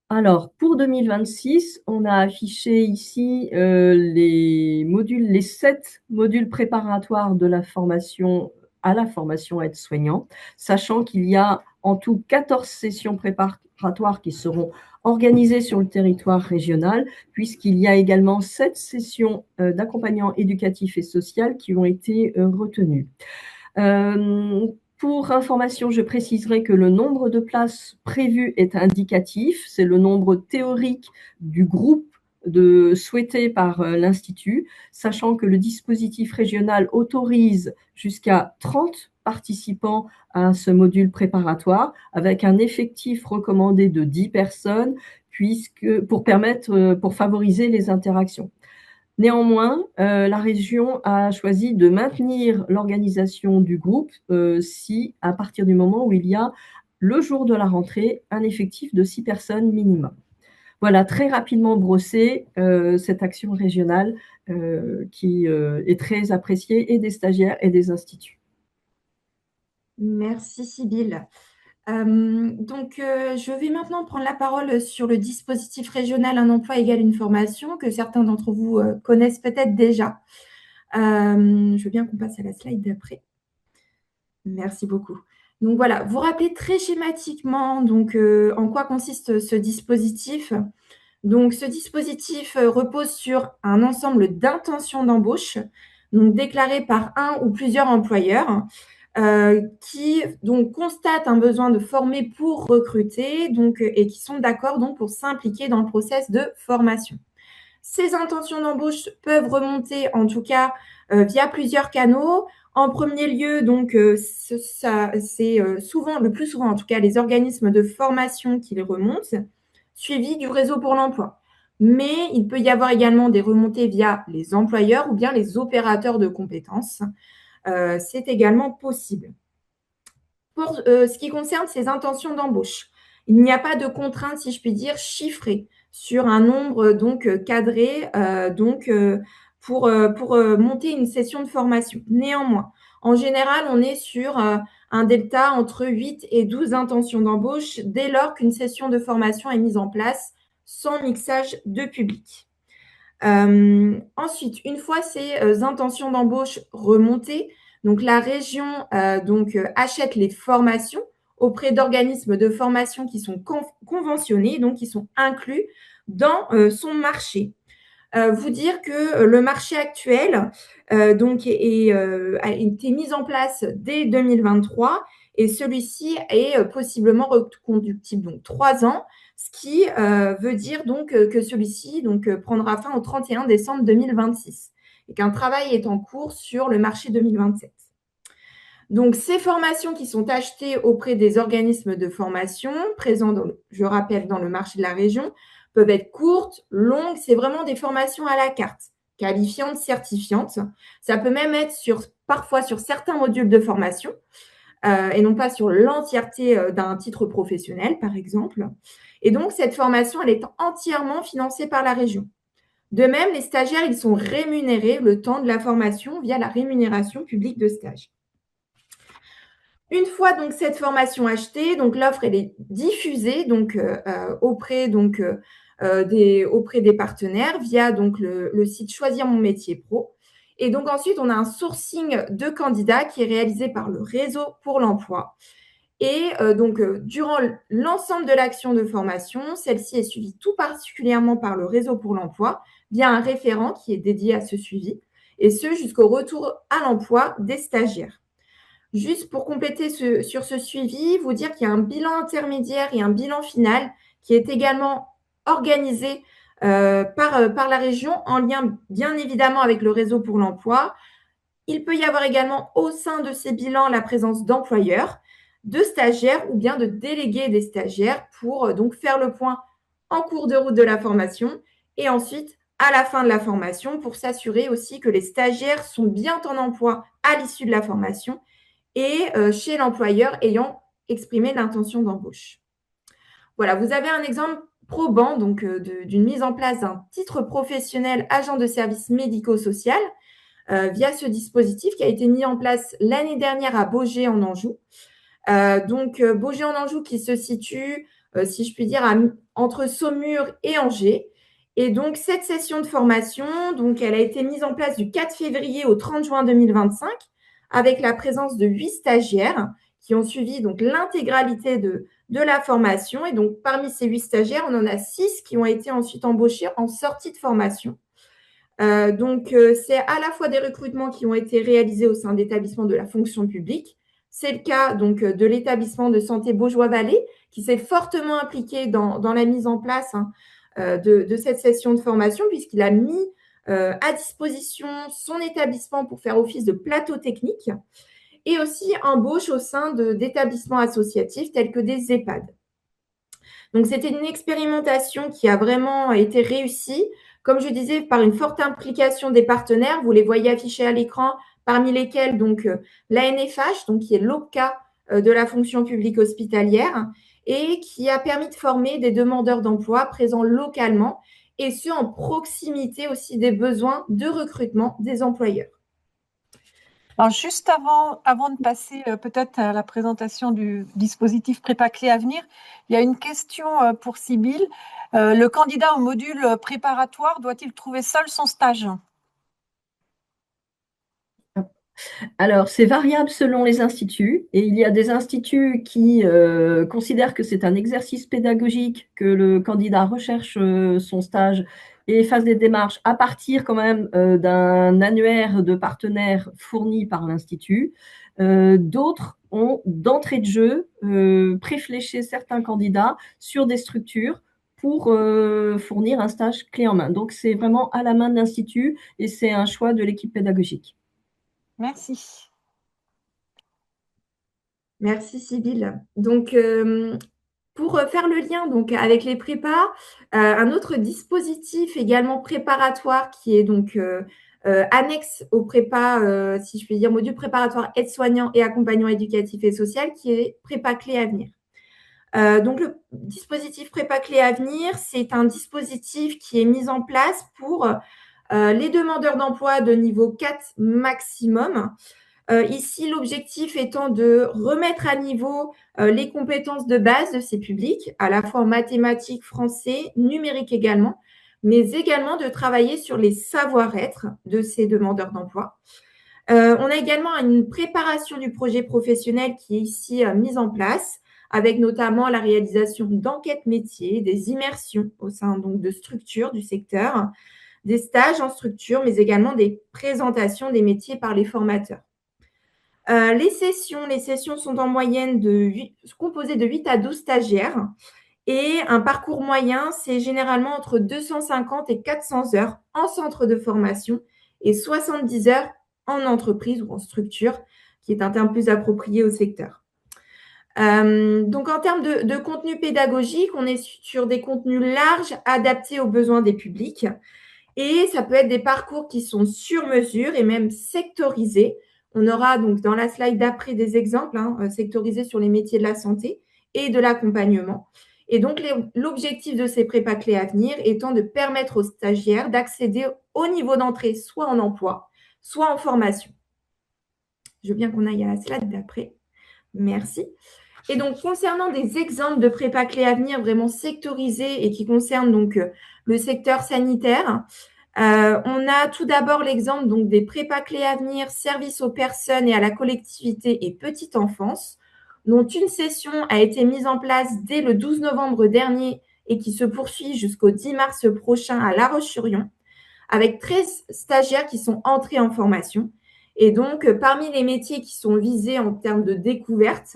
Alors, pour 2026, on a affiché ici les 7 modules préparatoires de la formation à la formation aide-soignant, sachant qu'il y a en tout 14 sessions préparatoires qui seront organisées sur le territoire régional, puisqu'il y a également 7 sessions d'accompagnement éducatif et social qui ont été retenues. Pour information, je préciserai que le nombre de places prévues est indicatif, c'est le nombre théorique du groupe souhaité par l'Institut, sachant que le dispositif régional autorise jusqu'à 30 participants à ce module préparatoire, avec un effectif recommandé de 10 personnes, pour favoriser les interactions. Néanmoins, la région a choisi de maintenir l'organisation du groupe si, à partir du moment où il y a, le jour de la rentrée, un effectif de 6 personnes minimum. Voilà, très rapidement brossé cette action régionale qui est très appréciée et des stagiaires et des instituts. Merci Sybille. Je vais maintenant prendre la parole sur le dispositif régional Un emploi égale une formation, que certains d'entre vous connaissent peut-être déjà. Je veux bien qu'on passe à la slide d'après. Merci beaucoup. Donc voilà, vous rappelez très schématiquement en quoi consiste ce dispositif. Donc ce dispositif repose sur un ensemble d'intentions d'embauche, donc déclarées par un ou plusieurs employeurs, qui constatent un besoin de former pour recruter, et qui sont d'accord pour s'impliquer dans le process de formation. Ces intentions d'embauche peuvent remonter, en tout cas, via plusieurs canaux. En premier lieu, c'est le plus souvent, en tout cas, les organismes de formation qui les remontent, suivis du réseau pour l'emploi. Mais il peut y avoir également des remontées via les employeurs ou bien les opérateurs de compétences. C'est également possible. Pour ce qui concerne ces intentions d'embauche, il n'y a pas de contrainte, si je puis dire, chiffrée sur un nombre cadré pour monter une session de formation. Néanmoins, en général, on est sur un delta entre 8 et 12 intentions d'embauche dès lors qu'une session de formation est mise en place sans mixage de public. Ensuite, une fois ces intentions d'embauche remontées, donc la région achète les formations auprès d'organismes de formation qui sont conventionnés, donc qui sont inclus dans son marché. Vous dire que le marché actuel a été mis en place dès 2023 et celui-ci est possiblement reconductible, donc 3 ans, ce qui veut dire que celui-ci prendra fin au 31 décembre 2026 et qu'un travail est en cours sur le marché 2027. Donc, ces formations qui sont achetées auprès des organismes de formation présents, je rappelle, dans le marché de la région, peuvent être courtes, longues, c'est vraiment des formations à la carte, qualifiantes, certifiantes. Ça peut même être parfois sur certains modules de formation et non pas sur l'entièreté d'un titre professionnel, par exemple. Et donc, cette formation, elle est entièrement financée par la région. De même, les stagiaires, ils sont rémunérés le temps de la formation via la rémunération publique de stage. Une fois cette formation achetée, l'offre elle est diffusée auprès auprès des partenaires via donc le site Choisir mon métier pro. Et donc ensuite, on a un sourcing de candidats qui est réalisé par le réseau pour l'emploi. Et durant l'ensemble de l'action de formation, celle-ci est suivie tout particulièrement par le réseau pour l'emploi via un référent qui est dédié à ce suivi, et ce jusqu'au retour à l'emploi des stagiaires. Juste pour compléter sur ce suivi, vous dire qu'il y a un bilan intermédiaire et un bilan final qui est également organisé par la région en lien bien évidemment avec le réseau pour l'emploi. Il peut y avoir également au sein de ces bilans la présence d'employeurs, de stagiaires ou bien de délégués des stagiaires pour donc faire le point en cours de route de la formation et ensuite à la fin de la formation pour s'assurer aussi que les stagiaires sont bien en emploi à l'issue de la formation et chez l'employeur ayant exprimé l'intention d'embauche. Voilà, vous avez un exemple probant donc d'une mise en place d'un titre professionnel agent de service médico-social via ce dispositif qui a été mis en place l'année dernière à Baugé en Anjou. Baugé en Anjou qui se situe, si je puis dire, entre Saumur et Angers. Et donc, cette session de formation, donc, elle a été mise en place du 4 février au 30 juin 2025 avec la présence de 8 stagiaires qui ont suivi donc l'intégralité de la formation. Et donc, parmi ces 8 stagiaires, on en a 6 qui ont été ensuite embauchés en sortie de formation. C'est à la fois des recrutements qui ont été réalisés au sein d'établissements de la fonction publique. C'est le cas donc de l'établissement de santé Beaujois-Vallée qui s'est fortement impliqué dans la mise en place de cette session de formation puisqu'il a mis à disposition son établissement pour faire office de plateau technique et aussi embauche au sein d'établissements associatifs tels que des EHPAD. Donc, c'était une expérimentation qui a vraiment été réussie, comme je disais, par une forte implication des partenaires. Vous les voyez affichés à l'écran, parmi lesquels donc l'ANFH, donc qui est l'OPCA de la fonction publique hospitalière, et qui a permis de former des demandeurs d'emploi présents localement, et ce en proximité aussi des besoins de recrutement des employeurs. Alors, juste avant de passer peut-être à la présentation du dispositif Prépa Clé à venir, il y a une question pour Sybille. Le candidat au module préparatoire doit-il trouver seul son stage? Alors, c'est variable selon les instituts et il y a des instituts qui considèrent que c'est un exercice pédagogique, que le candidat recherche son stage et fasse des démarches à partir quand même d'un annuaire de partenaires fourni par l'institut. D'autres ont d'entrée de jeu préfléché certains candidats sur des structures pour fournir un stage clé en main. Donc, c'est vraiment à la main de l'institut et c'est un choix de l'équipe pédagogique. Merci. Merci Sybille. Donc, pour faire le lien donc, avec les prépas, un autre dispositif également préparatoire qui est donc annexe aux prépas, si je puis dire, module préparatoire aide-soignant et accompagnant éducatif et social, qui est Prépa Clé à venir. Donc, le dispositif Prépa Clé à venir, c'est un dispositif qui est mis en place pour les demandeurs d'emploi de niveau 4 maximum. Ici, l'objectif étant de remettre à niveau les compétences de base de ces publics, à la fois en mathématiques, français, numérique également, mais également de travailler sur les savoir-être de ces demandeurs d'emploi. On a également une préparation du projet professionnel qui est ici mise en place, avec notamment la réalisation d'enquêtes métiers, des immersions au sein donc, de structures du secteur, des stages en structure, mais également des présentations des métiers par les formateurs. Les sessions sont en moyenne composées de 8 à 12 stagiaires et un parcours moyen, c'est généralement entre 250 et 400 heures en centre de formation et 70 heures en entreprise ou en structure, qui est un terme plus approprié au secteur. Donc, en termes de contenu pédagogique, on est sur des contenus larges adaptés aux besoins des publics et ça peut être des parcours qui sont sur mesure et même sectorisés. On aura donc dans la slide d'après des exemples sectorisés sur les métiers de la santé et de l'accompagnement. Et donc, l'objectif de ces prépas clés à venir étant de permettre aux stagiaires d'accéder au niveau d'entrée, soit en emploi, soit en formation. Je veux bien qu'on aille à la slide d'après. Merci. Et donc, concernant des exemples de prépa clés à venir vraiment sectorisés et qui concernent donc le secteur sanitaire, on a tout d'abord l'exemple donc des prépa clés à venir, service aux personnes et à la collectivité et petite enfance, dont une session a été mise en place dès le 12 novembre dernier et qui se poursuit jusqu'au 10 mars prochain à La Roche-sur-Yon, avec 13 stagiaires qui sont entrés en formation. Et donc, parmi les métiers qui sont visés en termes de découverte,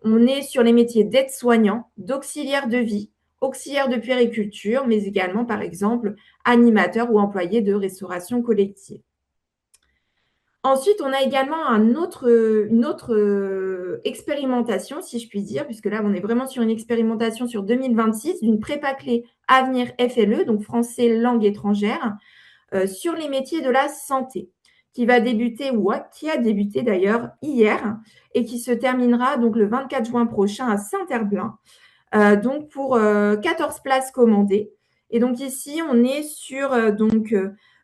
on est sur les métiers d'aide-soignant, d'auxiliaire de vie, auxiliaire de puériculture, mais également, par exemple, animateur ou employé de restauration collective. Ensuite, on a également une autre expérimentation, si je puis dire, puisque là, on est vraiment sur une expérimentation sur 2026 d'une prépa clé Avenir FLE, donc français langue étrangère, sur les métiers de la santé, qui va débuter, ou qui a débuté d'ailleurs hier, et qui se terminera donc le 24 juin prochain à Saint-Herblain, donc pour 14 places commandées. Et donc ici, on est sur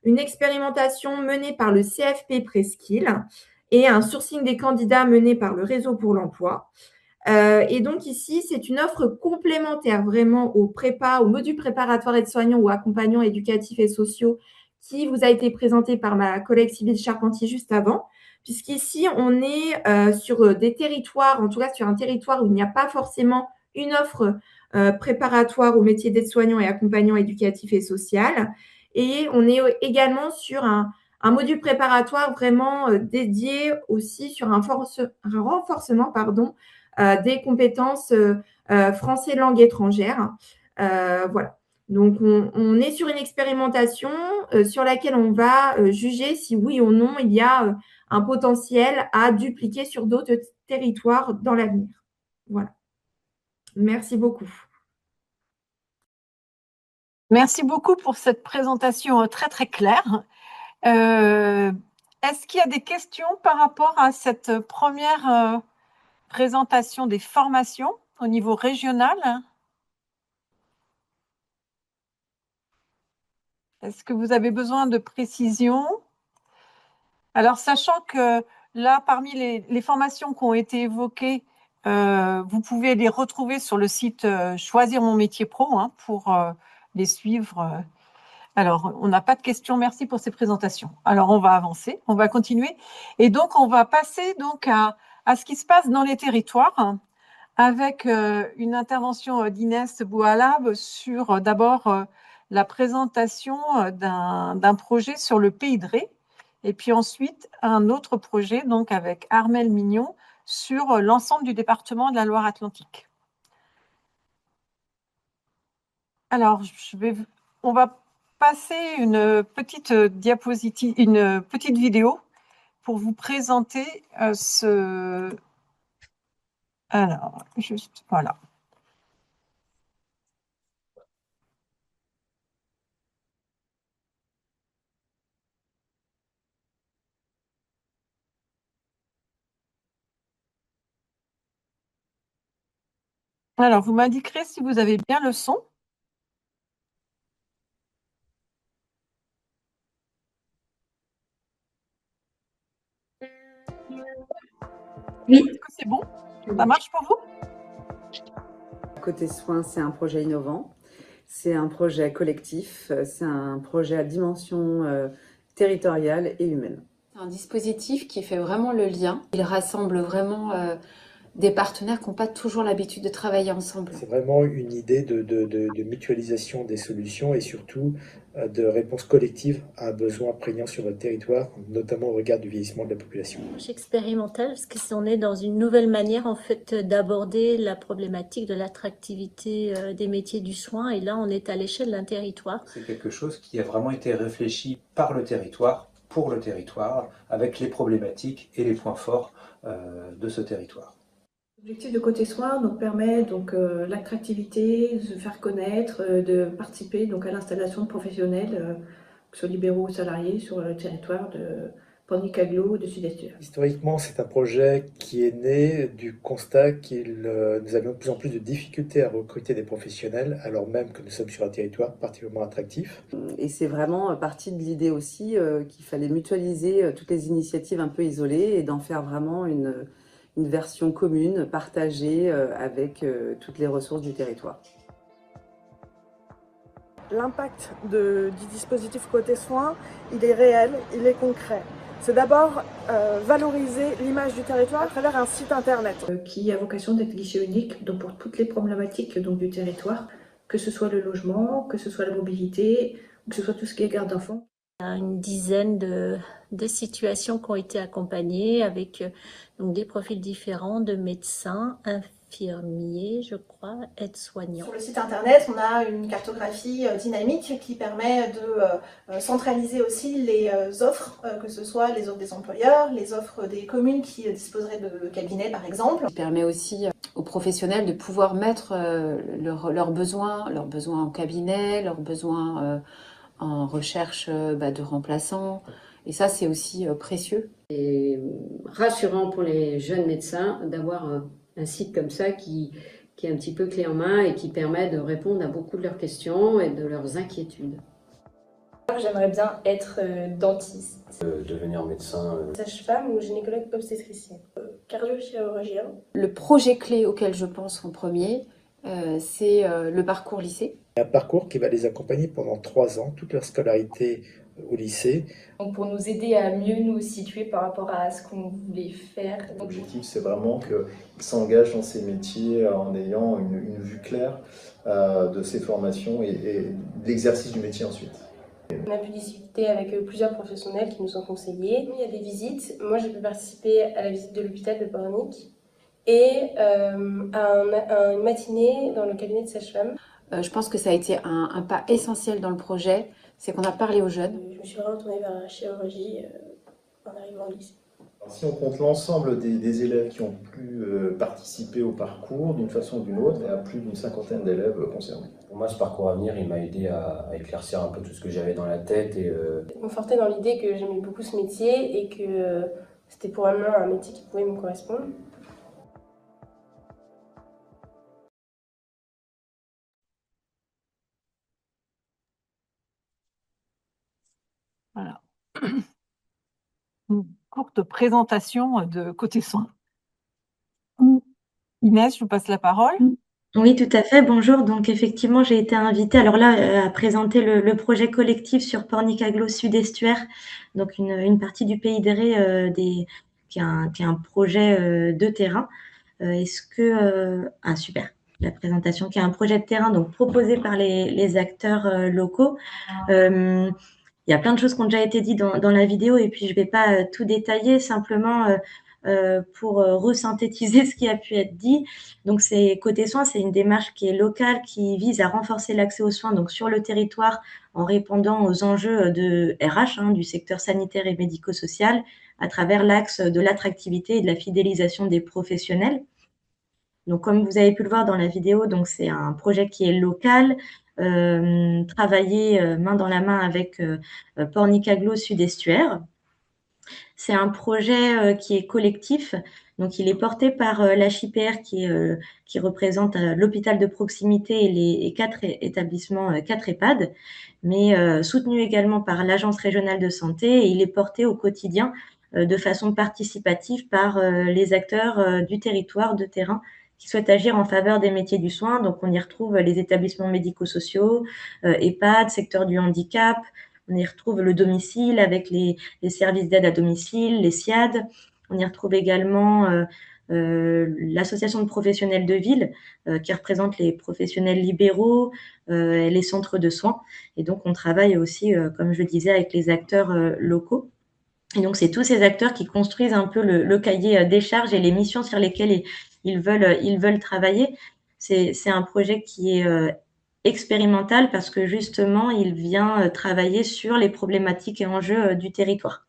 une expérimentation menée par le CFP Presqu'île et un sourcing des candidats mené par le Réseau pour l'emploi. Et donc ici, c'est une offre complémentaire vraiment aux prépas, aux modules préparatoires aides-soignants ou accompagnants éducatifs et sociaux qui vous a été présenté par ma collègue Sybille Charpentier juste avant, puisqu'ici, on est sur des territoires, en tout cas sur un territoire où il n'y a pas forcément une offre préparatoire au métier d'aide-soignant et accompagnant éducatif et social. Et on est également sur un module préparatoire vraiment dédié aussi sur un renforcement des compétences français langue étrangère. Voilà. Donc, on est sur une expérimentation sur laquelle on va juger si oui ou non il y a un potentiel à dupliquer sur d'autres territoires dans l'avenir. Voilà. Merci beaucoup. Merci beaucoup pour cette présentation très, très claire. Est-ce qu'il y a des questions par rapport à cette première présentation des formations au niveau régional? Est-ce que vous avez besoin de précisions? Alors, sachant que là, parmi les formations qui ont été évoquées, vous pouvez les retrouver sur le site Choisir mon métier pro pour les suivre. Alors, on n'a pas de questions. Merci pour ces présentations. Alors, on va avancer, on va continuer. Et donc, on va passer donc à ce qui se passe dans les territoires avec une intervention d'Inès Boualab sur d'abord la présentation d'un projet sur le Pays de Ré et puis ensuite un autre projet donc avec Armelle Mignon sur l'ensemble du département de la Loire-Atlantique. Alors, on va passer une petite diapositive, une petite vidéo pour vous présenter Alors, juste, voilà. Alors, vous m'indiquerez si vous avez bien le son. Oui. Est-ce que c'est bon? Ça marche pour vous? Côté soins, c'est un projet innovant, c'est un projet collectif, c'est un projet à dimension territoriale et humaine. C'est un dispositif qui fait vraiment le lien. Il rassemble vraiment des partenaires qui n'ont pas toujours l'habitude de travailler ensemble. C'est vraiment une idée de mutualisation des solutions et surtout de réponse collective à un besoin prégnant sur notre territoire, notamment au regard du vieillissement de la population. Expérimental, parce que on est dans une nouvelle manière en fait d'aborder la problématique de l'attractivité des métiers du soin, et là on est à l'échelle d'un territoire. C'est quelque chose qui a vraiment été réfléchi par le territoire, pour le territoire, avec les problématiques et les points forts de ce territoire. L'objectif de Côté Soins permet l'attractivité, de se faire connaître, de participer à l'installation de professionnels, que ce soit libéraux ou salariés, sur le territoire de Pornicaglo, de Sud-Est. Historiquement, c'est un projet qui est né du constat que nous avions de plus en plus de difficultés à recruter des professionnels, alors même que nous sommes sur un territoire particulièrement attractif. Et c'est vraiment parti de l'idée aussi qu'il fallait mutualiser toutes les initiatives un peu isolées et d'en faire vraiment une une version commune, partagée avec toutes les ressources du territoire. L'impact du dispositif côté soins, il est réel, il est concret. C'est d'abord valoriser l'image du territoire à travers un site internet. Qui a vocation d'être guichet unique donc pour toutes les problématiques donc, du territoire, que ce soit le logement, que ce soit la mobilité, que ce soit tout ce qui est garde d'enfants. Il y a une dizaine de situations qui ont été accompagnées avec donc, des profils différents de médecins, infirmiers, je crois, aides-soignants. Sur le site internet, on a une cartographie dynamique qui permet de centraliser aussi les offres, que ce soit les offres des employeurs, les offres des communes qui disposeraient de cabinets par exemple. Ça permet aussi aux professionnels de pouvoir mettre leurs besoins en cabinet, leurs besoins en recherche de remplaçants. Et ça, c'est aussi précieux. C'est rassurant pour les jeunes médecins d'avoir un site comme ça qui est un petit peu clé en main et qui permet de répondre à beaucoup de leurs questions et de leurs inquiétudes. J'aimerais bien être dentiste. Devenir médecin. Sage-femme ou gynécologue obstétricien. Cardio-chirurgien. Le projet clé auquel je pense en premier, c'est le parcours lycée. Un parcours qui va les accompagner pendant 3 ans, toute leur scolarité au lycée. Donc pour nous aider à mieux nous situer par rapport à ce qu'on voulait faire. L'objectif, c'est vraiment qu'ils s'engagent dans ces métiers en ayant une vue claire de ces formations et de l'exercice du métier ensuite. On a pu discuter avec plusieurs professionnels qui nous ont conseillés. Il y a des visites. Moi, j'ai pu participer à la visite de l'hôpital de Pornic et à une matinée dans le cabinet de sage-femme. Je pense que ça a été un pas essentiel dans le projet, c'est qu'on a parlé aux jeunes. Je me suis vraiment tournée vers la chirurgie en arrivant au lycée. Si on compte l'ensemble des élèves qui ont pu participer au parcours d'une façon ou d'une autre, il y a plus d'une 50aine d'élèves concernés. Pour moi, ce parcours à venir, il m'a aidé à éclaircir un peu tout ce que j'avais dans la tête. Et conforté dans l'idée que j'aimais beaucoup ce métier et que c'était probablement un métier qui pouvait me correspondre. Voilà. Une courte présentation de côté soins. Inès, je vous passe la parole. Oui, tout à fait. Bonjour. Donc, effectivement, j'ai été invitée, alors là, à présenter le projet collectif sur Pornic-Agglo Sud-Estuaire, donc une partie du Pays d'Éré qui est un projet de terrain. Super, la présentation, qui est un projet de terrain donc proposé par les acteurs locaux. Il y a plein de choses qui ont déjà été dites dans la vidéo et puis je ne vais pas tout détailler, simplement pour resynthétiser ce qui a pu être dit. Donc, côté soins, c'est une démarche qui est locale, qui vise à renforcer l'accès aux soins donc sur le territoire en répondant aux enjeux de RH, du secteur sanitaire et médico-social, à travers l'axe de l'attractivité et de la fidélisation des professionnels. Donc, comme vous avez pu le voir dans la vidéo, donc c'est un projet qui est local, travaillé main dans la main avec Pornic-Agglo Sud-Estuaire. C'est un projet qui est collectif, donc il est porté par l'HIPR qui représente l'hôpital de proximité et les 4 établissements, 4 EHPAD, mais soutenu également par l'Agence régionale de santé, et il est porté au quotidien de façon participative par les acteurs du territoire de terrain qui souhaitent agir en faveur des métiers du soin. Donc on y retrouve les établissements médico-sociaux, EHPAD, secteur du handicap. On y retrouve le domicile avec les services d'aide à domicile, les SIAD. On y retrouve également l'association de professionnels de ville qui représente les professionnels libéraux, les centres de soins. Et donc, on travaille aussi, comme je le disais, avec les acteurs locaux. Et donc, c'est tous ces acteurs qui construisent un peu le cahier des charges et les missions sur lesquelles ils veulent travailler. C'est un projet qui est expérimental parce que justement, il vient travailler sur les problématiques et enjeux du territoire.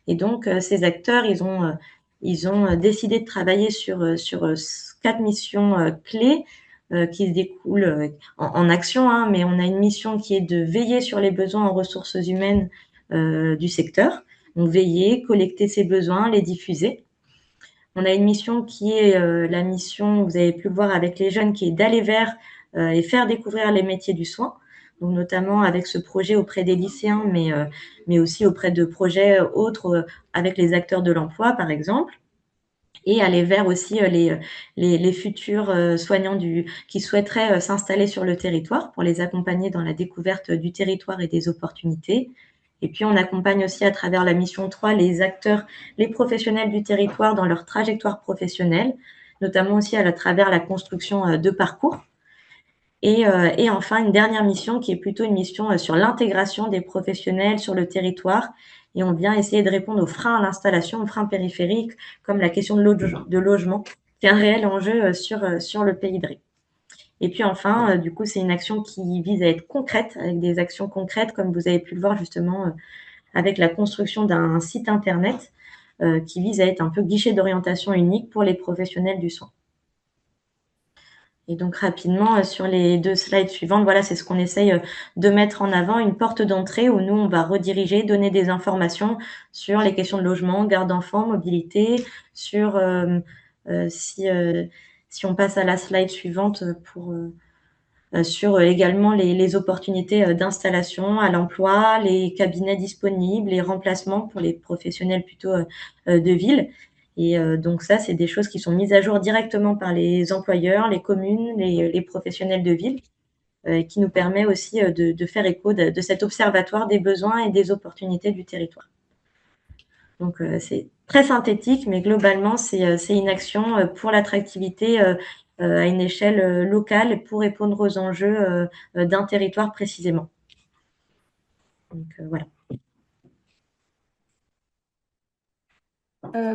Et donc, ces acteurs, ils ont décidé de travailler sur 4 missions clés qui se découlent en action, mais on a une mission qui est de veiller sur les besoins en ressources humaines du secteur. Donc, veiller, collecter ces besoins, les diffuser. On a une mission qui est la mission, vous avez pu le voir avec les jeunes, qui est d'aller vers et faire découvrir les métiers du soin, donc notamment avec ce projet auprès des lycéens, mais aussi auprès de projets autres avec les acteurs de l'emploi, par exemple. et aller vers aussi les futurs soignants qui souhaiteraient s'installer sur le territoire pour les accompagner dans la découverte du territoire et des opportunités. Et puis, on accompagne aussi à travers la mission 3 les acteurs, les professionnels du territoire dans leur trajectoire professionnelle, notamment aussi à travers la construction de parcours. Et enfin, une dernière mission qui est plutôt une mission sur l'intégration des professionnels sur le territoire. Et on vient essayer de répondre aux freins à l'installation, aux freins périphériques, comme la question de logement, qui est un réel enjeu sur le Pays de Ré. Et puis enfin, du coup, c'est une action qui vise à être concrète, avec des actions concrètes, comme vous avez pu le voir justement avec la construction d'un site internet qui vise à être un peu guichet d'orientation unique pour les professionnels du soin. Et donc rapidement, sur les 2 slides suivantes, voilà, c'est ce qu'on essaye de mettre en avant, une porte d'entrée où nous, on va rediriger, donner des informations sur les questions de logement, garde d'enfants, mobilité, sur, si on passe à la slide suivante, sur également les opportunités d'installation à l'emploi, les cabinets disponibles, les remplacements pour les professionnels plutôt de ville. Et donc ça, c'est des choses qui sont mises à jour directement par les employeurs, les communes, les professionnels de ville, qui nous permet aussi de faire écho de cet observatoire des besoins et des opportunités du territoire. Donc c'est très synthétique, mais globalement, c'est une action pour l'attractivité à une échelle locale pour répondre aux enjeux d'un territoire précisément. Donc voilà.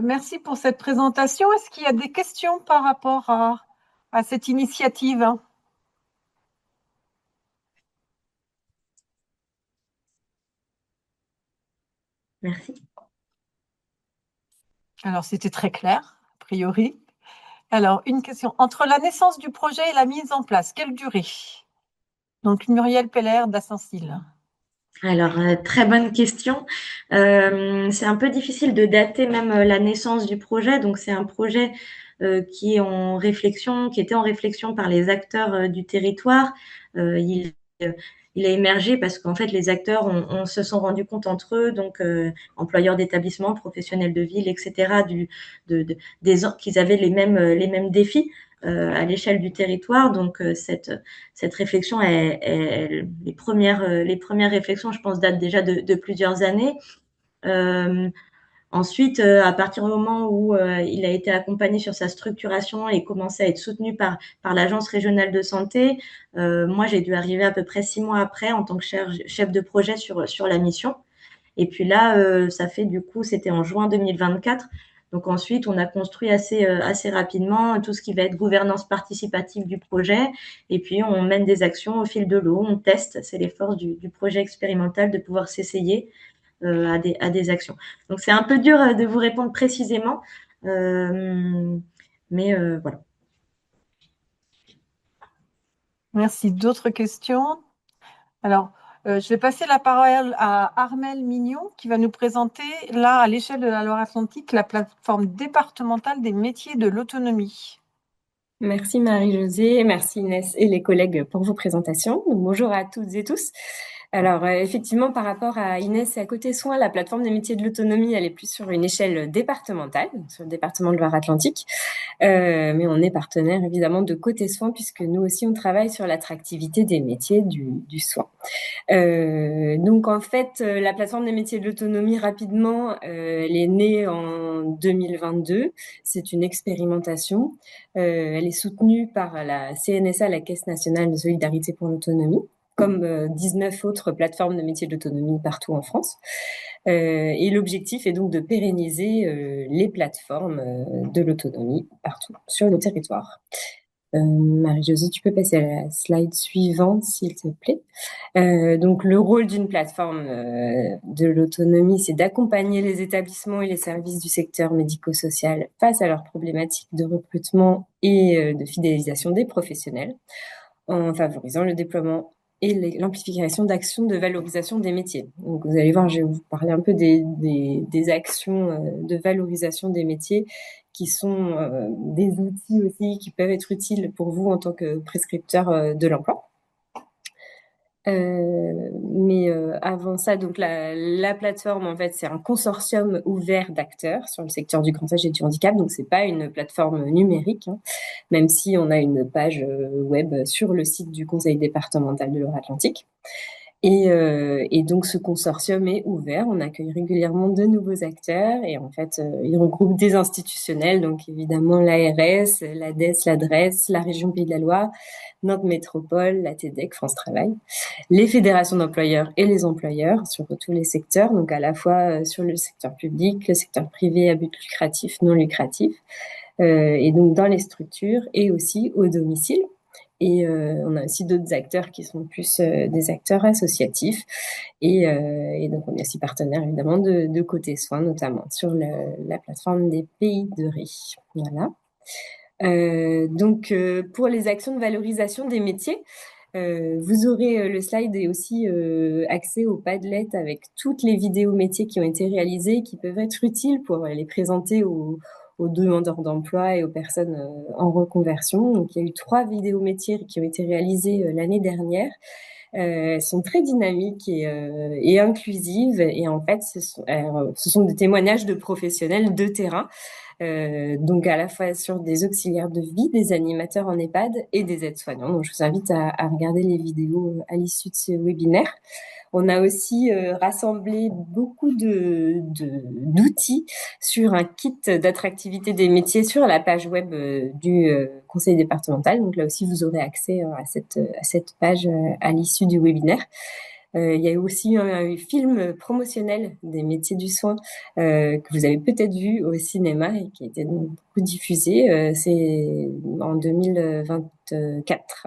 Merci pour cette présentation. Est-ce qu'il y a des questions par rapport à cette initiative? Merci. Alors, c'était très clair, a priori. Alors, une question. Entre la naissance du projet et la mise en place, quelle durée? Donc, Muriel Peller d'Assensil. Alors, très bonne question. C'est un peu difficile de dater même la naissance du projet. Donc, c'est un projet qui était en réflexion par les acteurs du territoire. Il a émergé parce qu'en fait, les acteurs se sont rendus compte entre eux, donc employeurs d'établissements, professionnels de ville, etc., qu'ils avaient les mêmes défis à l'échelle du territoire. Donc, cette réflexion, les premières réflexions, je pense, datent déjà de plusieurs années. Ensuite, à partir du moment où il a été accompagné sur sa structuration et commencé à être soutenu par l'Agence régionale de santé, moi, j'ai dû arriver à peu près 6 mois après en tant que chef de projet sur la mission. Et puis là, ça fait du coup, c'était en juin 2024. Donc ensuite, on a construit assez rapidement tout ce qui va être gouvernance participative du projet. Et puis, on mène des actions au fil de l'eau. On teste, c'est les forces du projet expérimental de pouvoir s'essayer à des actions. Donc, c'est un peu dur de vous répondre précisément. Mais voilà. Merci. D'autres questions? Alors, je vais passer la parole à Armelle Mignon qui va nous présenter, là, à l'échelle de la Loire-Atlantique, la plateforme départementale des métiers de l'autonomie. Merci Marie-Josée, merci Inès et les collègues pour vos présentations. Donc, bonjour à toutes et tous. Alors effectivement, par rapport à Inès et à Côté Soins, la plateforme des métiers de l'autonomie, elle est plus sur une échelle départementale, sur le département de Loire-Atlantique. Mais on est partenaire évidemment de Côté Soins puisque nous aussi on travaille sur l'attractivité des métiers du soin. Donc en fait, la plateforme des métiers de l'autonomie rapidement, elle est née en 2022. C'est une expérimentation. Elle est soutenue par la CNSA, la Caisse nationale de solidarité pour l'autonomie, comme 19 autres plateformes de métiers de l'autonomie partout en France. Et l'objectif est donc de pérenniser les plateformes de l'autonomie partout sur le territoire. Marie-Josée, tu peux passer à la slide suivante, s'il te plaît. Donc, le rôle d'une plateforme de l'autonomie, c'est d'accompagner les établissements et les services du secteur médico-social face à leurs problématiques de recrutement et de fidélisation des professionnels, en favorisant le déploiement et l'amplification d'actions de valorisation des métiers. Donc, vous allez voir, je vais vous parler un peu des actions de valorisation des métiers qui sont des outils aussi qui peuvent être utiles pour vous en tant que prescripteur de l'emploi. Mais avant ça, donc la plateforme, en fait, c'est un consortium ouvert d'acteurs sur le secteur du grand âge et du handicap. Donc, c'est pas une plateforme numérique, hein, même si on a une page web sur le site du Conseil départemental de Loire-Atlantique. Et donc, ce consortium est ouvert. On accueille régulièrement de nouveaux acteurs et en fait, il regroupe des institutionnels, donc évidemment l'ARS, l'ADES, l'ADRES, la région Pays de la Loire, Nantes Métropole, la TEDEC, France Travail, les fédérations d'employeurs et les employeurs sur tous les secteurs, donc à la fois sur le secteur public, le secteur privé à but lucratif, non lucratif, et donc dans les structures et aussi au domicile. Et on a aussi d'autres acteurs qui sont plus des acteurs associatifs. Et donc, on est aussi partenaire, évidemment, de Côté Soins, notamment sur la plateforme des Pays de Ré. Voilà. Donc, pour les actions de valorisation des métiers, vous aurez le slide et aussi accès au Padlet avec toutes les vidéos métiers qui ont été réalisées, qui peuvent être utiles pour les présenter aux demandeurs d'emploi et aux personnes en reconversion. Donc, il y a eu 3 vidéos métiers qui ont été réalisées l'année dernière. Elles sont très dynamiques et inclusives. Et en fait, ce sont des témoignages de professionnels de terrain. Donc, à la fois sur des auxiliaires de vie, des animateurs en EHPAD et des aides-soignants. Donc, je vous invite à regarder les vidéos à l'issue de ce webinaire. On a aussi rassemblé beaucoup d'outils sur un kit d'attractivité des métiers sur la page web du conseil départemental. Donc là aussi, vous aurez accès à cette page à l'issue du webinaire. Il y a eu aussi un film promotionnel des métiers du soin que vous avez peut-être vu au cinéma et qui a été beaucoup diffusé. C'est en 2024.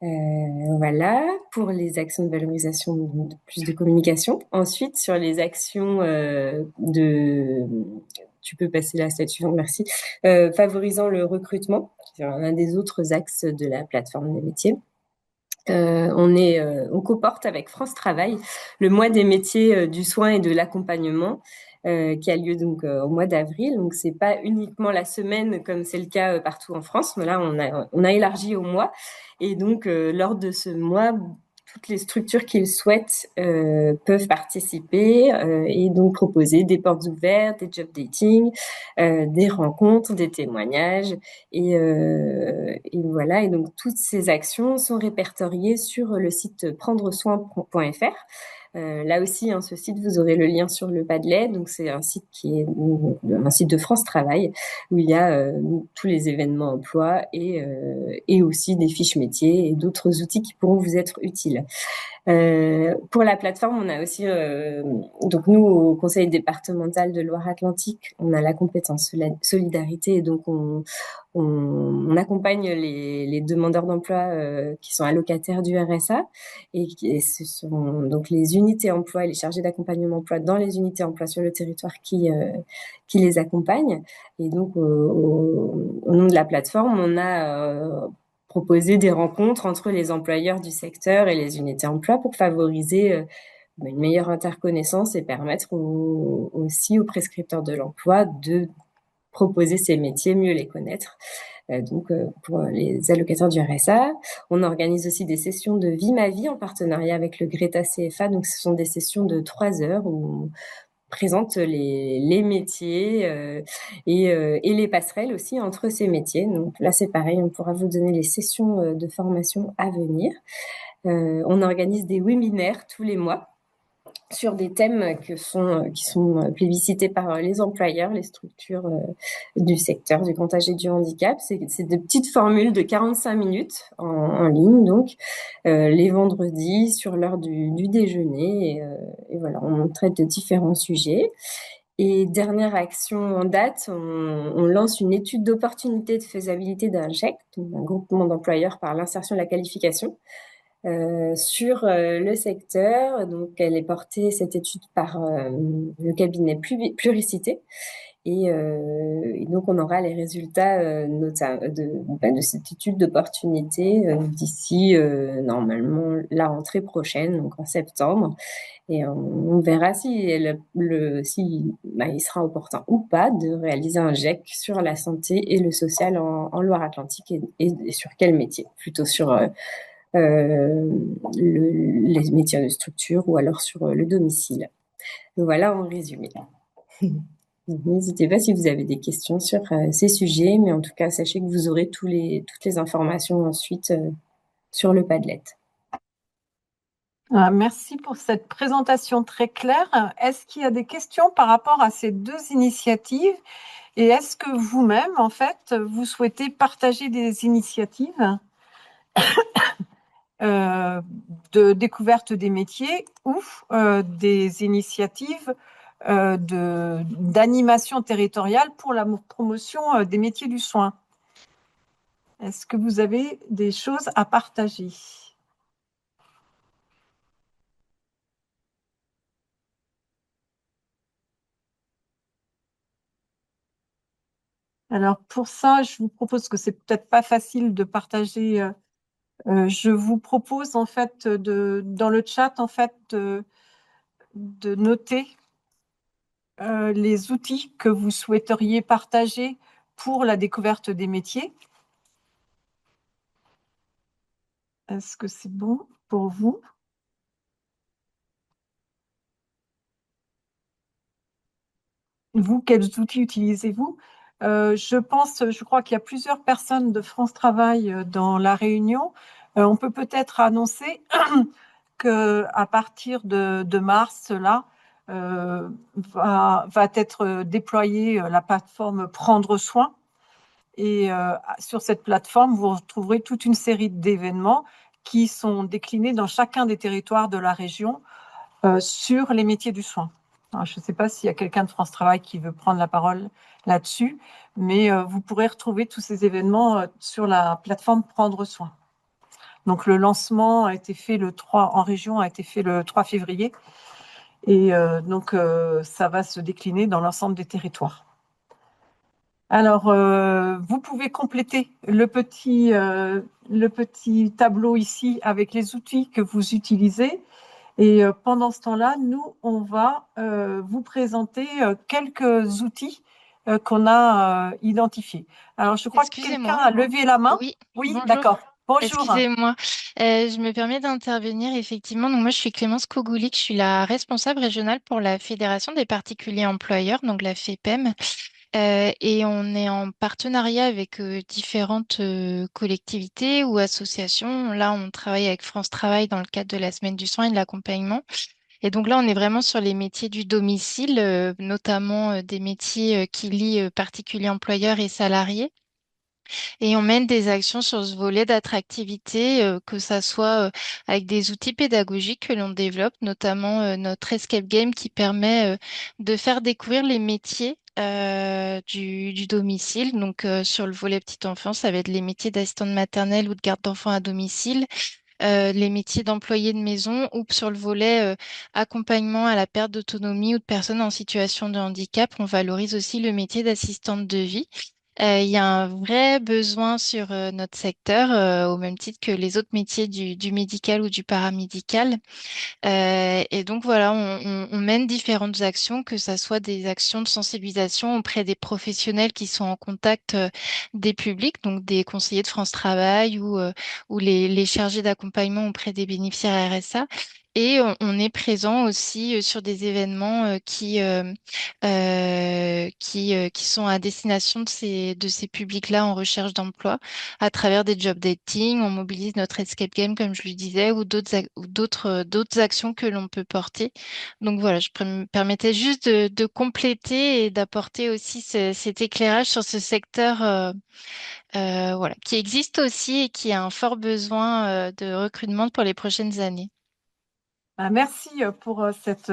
Voilà, pour les actions de valorisation de plus de communication. Ensuite, sur les actions tu peux passer la slide suivante, merci, favorisant le recrutement, c'est un des autres axes de la plateforme des métiers. On coporte avec France Travail le mois des métiers du soin et de l'accompagnement qui a lieu donc au mois d'avril. Donc c'est pas uniquement la semaine comme c'est le cas partout en France, mais là on a élargi au mois. Et donc lors de ce mois, toutes les structures qui le souhaitent peuvent participer et donc proposer des portes ouvertes, des job dating, des rencontres, des témoignages et voilà. Et donc toutes ces actions sont répertoriées sur le site prendresoin.fr. Là aussi, ce site, vous aurez le lien sur le Padlet. Donc, c'est un site qui est un site de France Travail où il y a tous les événements emploi et aussi des fiches métiers et d'autres outils qui pourront vous être utiles. Pour la plateforme, on a aussi, donc nous, au Conseil départemental de Loire-Atlantique, on a la compétence solidarité et donc on accompagne les demandeurs d'emploi qui sont allocataires du RSA et ce sont donc les unités emploi et les chargés d'accompagnement emploi dans les unités emploi sur le territoire qui les accompagnent. Et donc, au nom de la plateforme, on a proposer des rencontres entre les employeurs du secteur et les unités emploi pour favoriser une meilleure interconnaissance et permettre aussi aux prescripteurs de l'emploi de proposer ces métiers, mieux les connaître. Donc, pour les allocataires du RSA, on organise aussi des sessions de Vie ma vie en partenariat avec le Greta CFA. Donc, ce sont des sessions de 3 heures où présente les métiers et les passerelles aussi entre ces métiers. Donc là, c'est pareil, on pourra vous donner les sessions de formation à venir. On organise des webinaires tous les mois sur des thèmes qui sont plébiscités par les employeurs, les structures du secteur du grand âge et du handicap. C'est des petites formules de 45 minutes en ligne, donc les vendredis sur l'heure du déjeuner. Et voilà, on traite de différents sujets. Et dernière action en date, on lance une étude d'opportunité de faisabilité d'un GEC, donc un groupement d'employeurs par l'insertion et la qualification, sur le secteur. Donc, elle est portée, cette étude, par le cabinet Pluricité. Et donc, on aura les résultats de cette étude d'opportunité d'ici, normalement, la rentrée prochaine, donc en septembre. Et on verra si il sera opportun ou pas de réaliser un GEC sur la santé et le social en Loire-Atlantique et sur quel métier. Plutôt sur les métiers de structure ou alors sur le domicile. Voilà en résumé. N'hésitez pas si vous avez des questions sur ces sujets, mais en tout cas, sachez que vous aurez toutes les informations ensuite sur le Padlet. Merci pour cette présentation très claire. Est-ce qu'il y a des questions par rapport à ces deux initiatives? Et est-ce que vous-même, en fait, vous souhaitez partager des initiatives de découverte des métiers ou des initiatives d'animation territoriale pour la promotion des métiers du soin? Est-ce que vous avez des choses à partager? Alors pour ça, je vous propose que c'est peut-être pas facile de partager. Je vous propose en fait dans le chat en fait de noter les outils que vous souhaiteriez partager pour la découverte des métiers. Est-ce que c'est bon pour vous? Vous, quels outils utilisez-vous? Je crois qu'il y a plusieurs personnes de France Travail dans la réunion. On peut peut-être annoncer qu'à partir de mars, là, va être déployée la plateforme Prendre Soin. Et sur cette plateforme, vous retrouverez toute une série d'événements qui sont déclinés dans chacun des territoires de la région sur les métiers du soin. Alors, je ne sais pas s'il y a quelqu'un de France Travail qui veut prendre la parole là-dessus, mais vous pourrez retrouver tous ces événements sur la plateforme Prendre Soin. Donc, le lancement a été fait en région, a été fait le 3 février. Et donc, ça va se décliner dans l'ensemble des territoires. Alors, vous pouvez compléter le petit tableau ici avec les outils que vous utilisez. Et pendant ce temps-là, nous, on va vous présenter quelques outils qu'on a identifiés. Alors, je crois que quelqu'un a levé la main. Oui, Oui, bonjour. d'accord. Bonjour. Excusez-moi, je me permets d'intervenir effectivement. Donc moi, je suis Clémence Kogoulik, je suis la responsable régionale pour la Fédération des particuliers employeurs, donc la FEPEM. Et on est en partenariat avec différentes collectivités ou associations. Là, on travaille avec France Travail dans le cadre de la Semaine du soin et de l'accompagnement. Et donc là, on est vraiment sur les métiers du domicile, notamment des métiers qui lient particuliers employeurs et salariés. Et on mène des actions sur ce volet d'attractivité, que ça soit avec des outils pédagogiques que l'on développe, notamment notre escape game qui permet de faire découvrir les métiers du domicile. Donc sur le volet petite enfance, ça va être les métiers d'assistante maternelle ou de garde d'enfants à domicile. Les métiers d'employés de maison ou sur le volet accompagnement à la perte d'autonomie ou de personnes en situation de handicap, on valorise aussi le métier d'assistante de vie. Il y a un vrai besoin sur notre secteur, au même titre que les autres métiers du médical ou du paramédical. Et donc voilà, on mène différentes actions, que ça soit des actions de sensibilisation auprès des professionnels qui sont en contact des publics, donc des conseillers de France Travail ou les chargés d'accompagnement auprès des bénéficiaires RSA. Et on est présent aussi sur des événements qui sont à destination de ces publics-là en recherche d'emploi à travers des job dating. On mobilise notre escape game, comme je le disais, ou d'autres actions que l'on peut porter. Donc voilà, je me permettais juste de compléter et d'apporter aussi cet éclairage sur ce secteur voilà, qui existe aussi et qui a un fort besoin de recrutement pour les prochaines années. Merci pour cette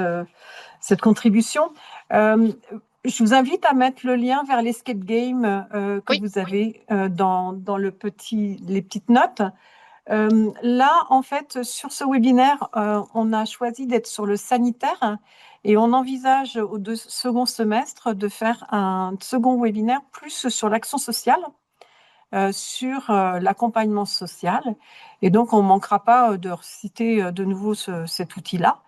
contribution. Je vous invite à mettre le lien vers l'escape game que vous avez dans les petites notes. Là, en fait, sur ce webinaire, on a choisi d'être sur le sanitaire et on envisage au second semestre de faire un second webinaire plus sur l'action sociale, sur l'accompagnement social. Et donc, on ne manquera pas de reciter de nouveau cet outil-là.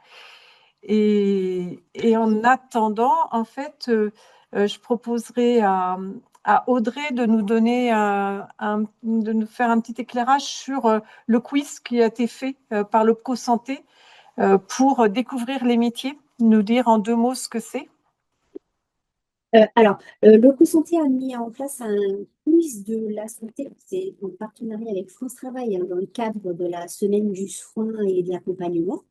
Et en attendant, en fait, je proposerai à Audrey de nous donner de nous faire un petit éclairage sur le quiz qui a été fait par l'Opco Santé pour découvrir les métiers, nous dire en 2 mots ce que c'est. L'Opco Santé a mis en place un quiz de la santé, c'est en partenariat avec France Travail, hein, dans le cadre de la semaine du soin et de l'accompagnement.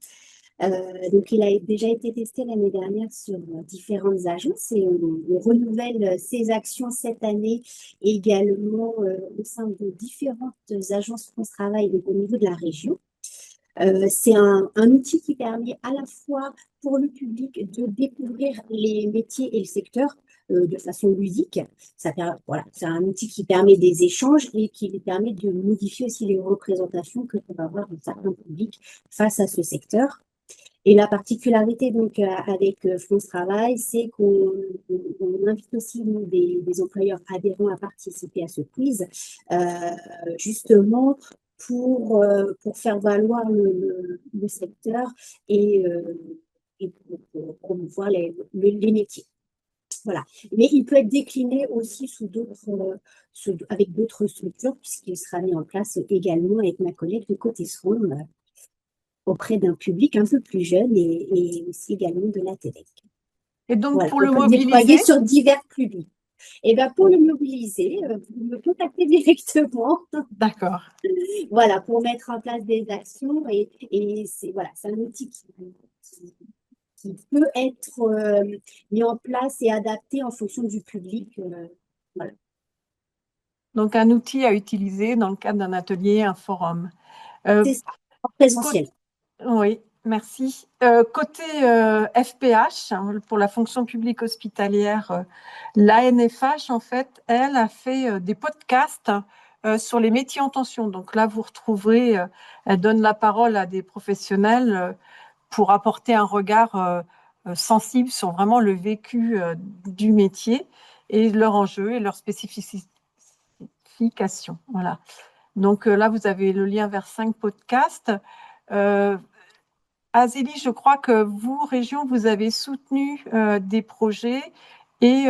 Donc, il a déjà été testé l'année dernière sur différentes agences et on renouvelle ces actions cette année également au sein de différentes agences France Travail, donc au niveau de la région. C'est un outil qui permet à la fois pour le public de découvrir les métiers et le secteur de façon ludique. Voilà, c'est un outil qui permet des échanges et qui permet de modifier aussi les représentations que peuvent avoir certains publics face à ce secteur. Et la particularité donc avec France Travail, c'est qu'on invite aussi nous, des employeurs adhérents à participer à ce quiz, justement pour faire valoir le secteur et pour promouvoir les métiers. Voilà. Mais il peut être décliné aussi avec d'autres structures, puisqu'il sera mis en place également avec ma collègue de côté soins auprès d'un public un peu plus jeune et aussi également de la TEDx. Et donc, voilà, pour le mobiliser mobiliser sur divers publics. Et bien, pour le mobiliser, vous me contactez directement. D'accord. Voilà, pour mettre en place des actions. Et c'est un outil qui peut être mis en place et adapté en fonction du public. Voilà. Donc, un outil à utiliser dans le cadre d'un atelier, un forum. C'est ça, en présentiel. Oui, merci. Côté FPH, hein, pour la fonction publique hospitalière, l'ANFH, en fait, elle a fait des podcasts sur les métiers en tension. Donc là, vous retrouverez, elle donne la parole à des professionnels pour apporter un regard sensible sur vraiment le vécu du métier et leurs enjeux et leurs spécifications. Voilà. Donc là, vous avez le lien vers 5 podcasts. Azélie, je crois que vous, région, vous avez soutenu des projets et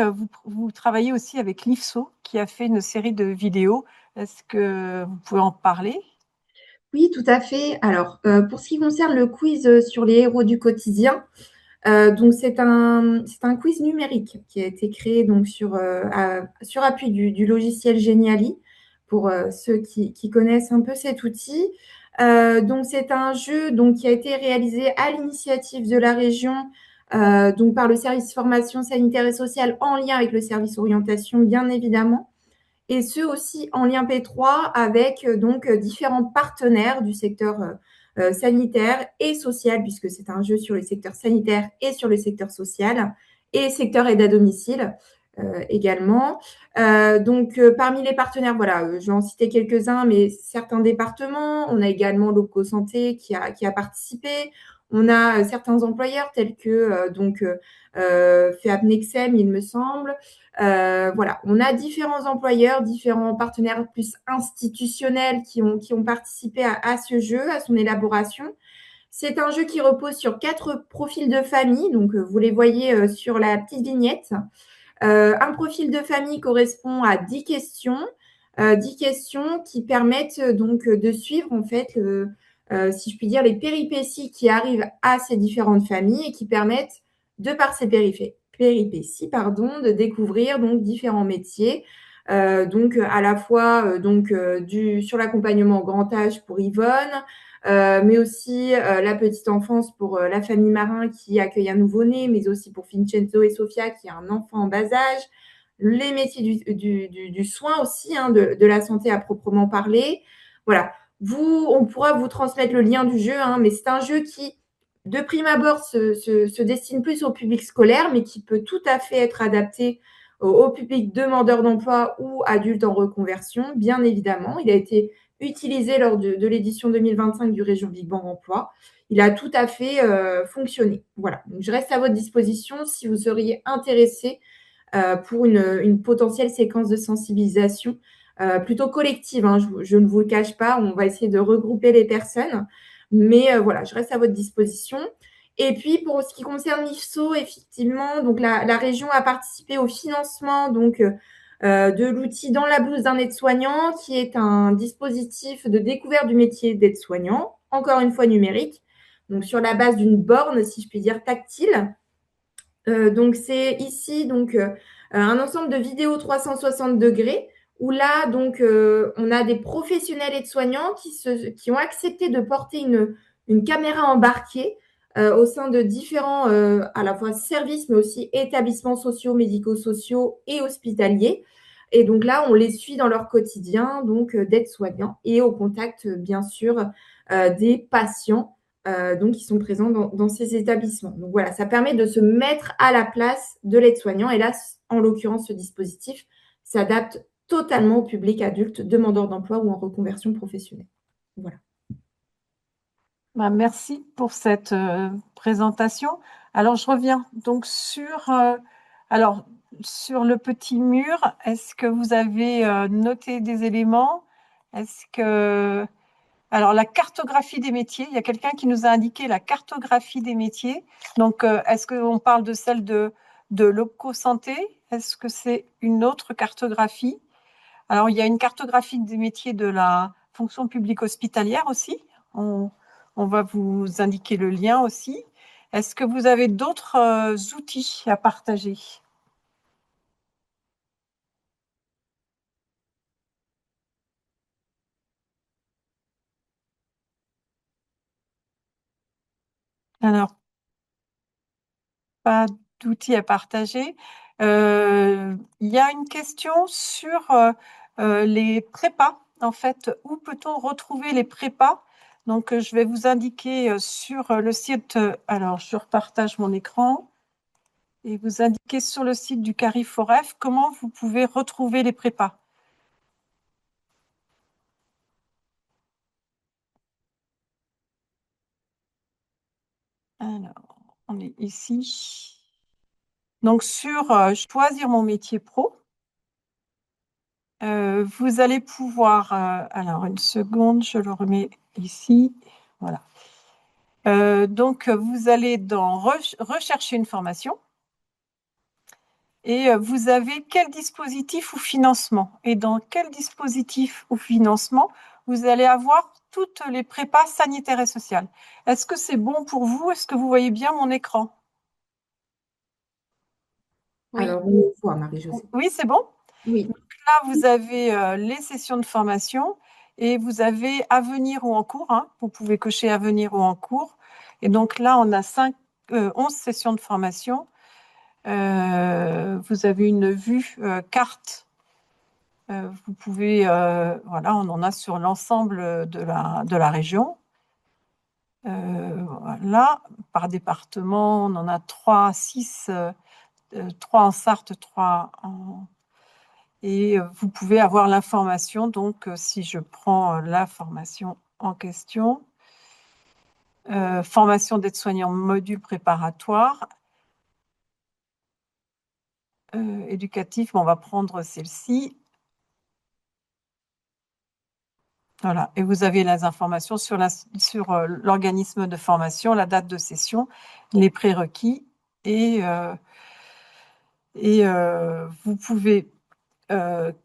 vous travaillez aussi avec l'IFSO qui a fait une série de vidéos. Est-ce que vous pouvez en parler? Oui, tout à fait. Alors, pour ce qui concerne le quiz sur les héros du quotidien, donc c'est un quiz numérique qui a été créé donc sur appui du logiciel Geniali pour ceux qui connaissent un peu cet outil. Donc c'est un jeu donc qui a été réalisé à l'initiative de la région donc par le service formation sanitaire et sociale en lien avec le service orientation bien évidemment et ce aussi en lien P3 avec donc différents partenaires du secteur sanitaire et social, puisque c'est un jeu sur le secteur sanitaire et sur le secteur social, et secteur aide à domicile également. Donc, parmi les partenaires, voilà, je vais en citer quelques-uns, mais certains départements, on a également l'Opco Santé qui a participé, on a certains employeurs tels que FEAP Nexem, il me semble. Voilà, on a différents employeurs, différents partenaires plus institutionnels qui ont participé à ce jeu, à son élaboration. C'est un jeu qui repose sur 4 profils de famille, donc vous les voyez sur la petite vignette. Un profil de famille correspond à 10 questions, 10 questions qui permettent donc de suivre en fait, si je puis dire, les péripéties qui arrivent à ces différentes familles et qui permettent, de par ces péripéties, de découvrir donc différents métiers. Donc à la fois sur l'accompagnement au grand âge pour Yvonne, mais aussi la petite enfance pour la famille Marin qui accueille un nouveau-né, mais aussi pour Vincenzo et Sofia qui a un enfant en bas âge, les métiers du soin aussi, hein, de la santé à proprement parler. Voilà, on pourra vous transmettre le lien du jeu, hein, mais c'est un jeu qui, de prime abord, se destine plus au public scolaire, mais qui peut tout à fait être adapté au public demandeur d'emploi ou adulte en reconversion, bien évidemment. Il a été utilisé lors de l'édition 2025 du Région Big Bang Emploi. Il a tout à fait fonctionné. Voilà, donc je reste à votre disposition si vous seriez intéressé pour une potentielle séquence de sensibilisation plutôt collective, hein, je ne vous le cache pas, on va essayer de regrouper les personnes, mais voilà, je reste à votre disposition. Et puis, pour ce qui concerne l'IFSO, effectivement, donc la région a participé au financement donc, de l'outil Dans la blouse d'un aide-soignant, qui est un dispositif de découverte du métier d'aide-soignant, encore une fois numérique, donc sur la base d'une borne, si je puis dire, tactile. Donc, c'est ici donc, un ensemble de vidéos 360 degrés où là, donc, on a des professionnels aides-soignants qui ont accepté de porter une caméra embarquée au sein de différents, à la fois services, mais aussi établissements sociaux, médico-sociaux et hospitaliers. Et donc là, on les suit dans leur quotidien, donc d'aides-soignants et au contact, bien sûr, des patients donc qui sont présents dans ces établissements. Donc voilà, ça permet de se mettre à la place de l'aide-soignant. Et là, en l'occurrence, ce dispositif s'adapte totalement au public adulte, demandeur d'emploi ou en reconversion professionnelle. Voilà. Bah, merci pour cette présentation. Alors, je reviens donc sur le petit mur. Est-ce que vous avez noté des éléments? Alors, la cartographie des métiers, il y a quelqu'un qui nous a indiqué la cartographie des métiers. Donc, est-ce qu'on parle de celle de l'OPCO Santé? Est-ce que c'est une autre cartographie? Alors, il y a une cartographie des métiers de la fonction publique hospitalière aussi. On va vous indiquer le lien aussi. Est-ce que vous avez d'autres outils à partager? Alors, pas d'outils à partager. Il y a une question sur les prépas. En fait, où peut-on retrouver les prépas? Donc, je vais vous indiquer sur le site. Alors, je repartage mon écran et vous indiquer sur le site du CARIFOREF comment vous pouvez retrouver les prépas. Alors, on est ici. Donc, sur choisir mon métier pro, vous allez pouvoir, alors une seconde, je le remets ici, voilà. Donc, vous allez dans rechercher une formation et vous avez quel dispositif ou financement. Et dans quel dispositif ou financement, vous allez avoir toutes les prépas sanitaires et sociales. Est-ce que c'est bon pour vous? Est-ce que vous voyez bien mon écran? Oui. Alors, on voit, Marie-Josée. Oui, c'est bon? Oui. Donc là, vous avez les sessions de formation et vous avez à venir ou en cours. Hein. Vous pouvez cocher à venir ou en cours. Et donc là, on a 11 sessions de formation. Vous avez une vue carte. Vous pouvez, voilà, on en a sur l'ensemble de la région. Voilà, par département, on en a 3, 6, 3 en Sarthe, 3 en... Et vous pouvez avoir l'information, donc si je prends la formation en question, formation d'aide-soignant module préparatoire, éducatif, on va prendre celle-ci. Voilà, et vous avez les informations sur l'organisme de formation, la date de session, les prérequis, et vous pouvez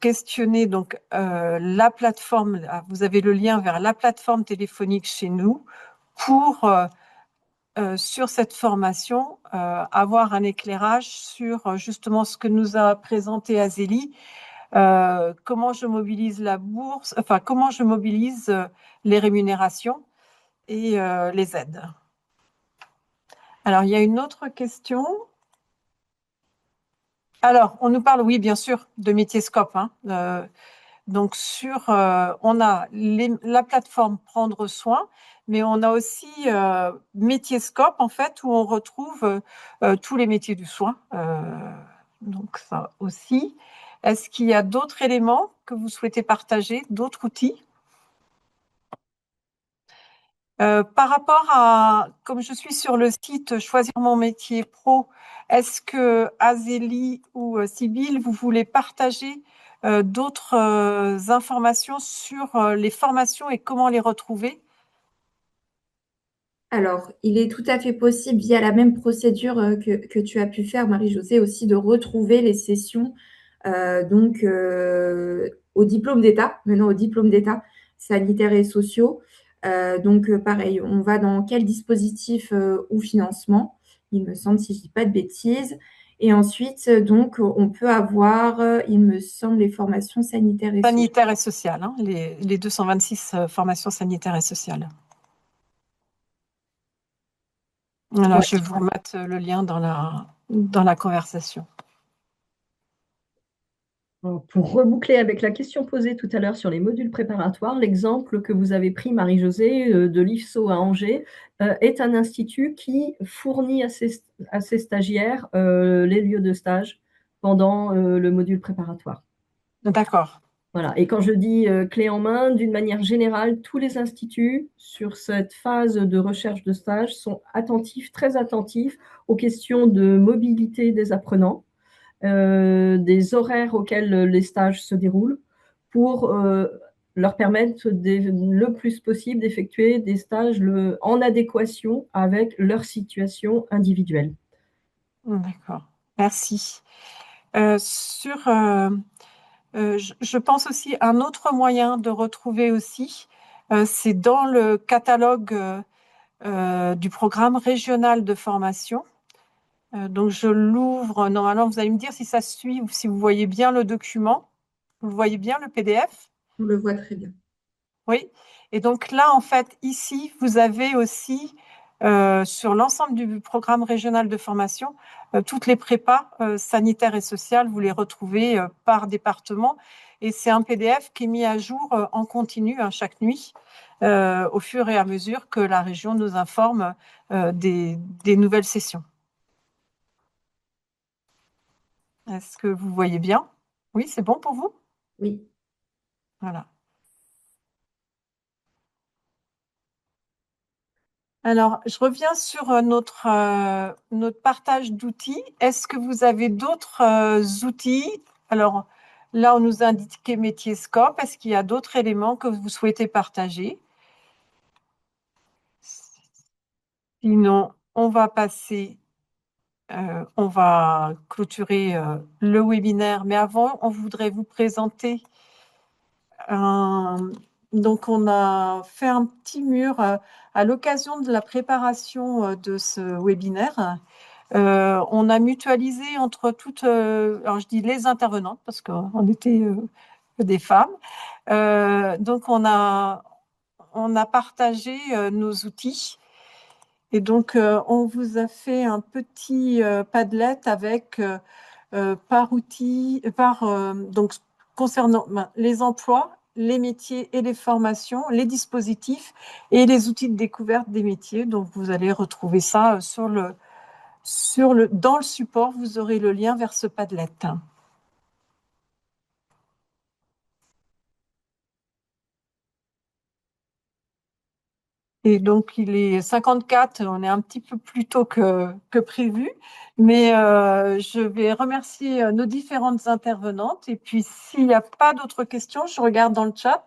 questionner donc la plateforme. Vous avez le lien vers la plateforme téléphonique chez nous pour sur cette formation avoir un éclairage sur justement ce que nous a présenté Azélie. Comment je mobilise la bourse, enfin comment je mobilise les rémunérations et les aides. Alors, il y a une autre question. Alors, on nous parle, oui, bien sûr, de Métier-Scope. Hein. Donc, on a la plateforme Prendre Soin, mais on a aussi Métier-Scope, en fait, où on retrouve tous les métiers du soin. Donc, ça aussi. Est-ce qu'il y a d'autres éléments que vous souhaitez partager, d'autres outils? Par rapport à, comme je suis sur le site Choisir mon métier pro, est-ce que Azélie ou Sybille, vous voulez partager d'autres informations sur les formations et comment les retrouver? Alors, il est tout à fait possible, via la même procédure que tu as pu faire, Marie-Josée, aussi de retrouver les sessions au diplôme d'État, maintenant au diplôme d'État sanitaires et sociaux. Pareil, on va dans quel dispositif ou financement, il me semble, si je ne dis pas de bêtises. Et ensuite, donc, on peut avoir, il me semble, les formations sanitaires et sociales. Sanitaires et sociales, hein, les 226 formations sanitaires et sociales. Voilà, Ouais. je vais vous remettre le lien dans la conversation. Pour reboucler avec la question posée tout à l'heure sur les modules préparatoires, l'exemple que vous avez pris, Marie-Josée, de l'IFSO à Angers, est un institut qui fournit à ses stagiaires les lieux de stage pendant le module préparatoire. D'accord. Voilà. Et quand je dis clé en main, d'une manière générale, tous les instituts sur cette phase de recherche de stage sont attentifs, très attentifs aux questions de mobilité des apprenants, des horaires auxquels les stages se déroulent, pour leur permettre le plus possible d'effectuer des stages en adéquation avec leur situation individuelle. D'accord, merci. Je pense aussi un autre moyen de retrouver aussi, c'est dans le catalogue du programme régional de formation. Donc, je l'ouvre. Normalement, vous allez me dire si ça suit ou si vous voyez bien le document. Vous voyez bien le PDF? On le voit très bien. Oui. Et donc là, en fait, ici, vous avez aussi, sur l'ensemble du programme régional de formation, toutes les prépas sanitaires et sociales, vous les retrouvez par département. Et c'est un PDF qui est mis à jour en continu chaque nuit, au fur et à mesure que la région nous informe des nouvelles sessions. Est-ce que vous voyez bien? Oui, c'est bon pour vous? Oui. Voilà. Alors, je reviens sur notre partage d'outils. Est-ce que vous avez d'autres outils? Alors, là, on nous a indiqué métier scope. Est-ce qu'il y a d'autres éléments que vous souhaitez partager? Sinon, on va passer, on va clôturer le webinaire. Mais avant, on voudrait vous présenter donc, on a fait un petit mur à l'occasion de la préparation de ce webinaire. On a mutualisé entre toutes, alors je dis les intervenantes parce qu'on était des femmes. Donc, on a partagé nos outils. Et donc, on vous a fait un petit Padlet avec par outil, donc concernant les emplois, les métiers et les formations, les dispositifs et les outils de découverte des métiers. Donc, vous allez retrouver ça dans le support, vous aurez le lien vers ce Padlet. Et donc, il est 54, on est un petit peu plus tôt que prévu, mais je vais remercier nos différentes intervenantes. Et puis, s'il n'y a pas d'autres questions, je regarde dans le chat.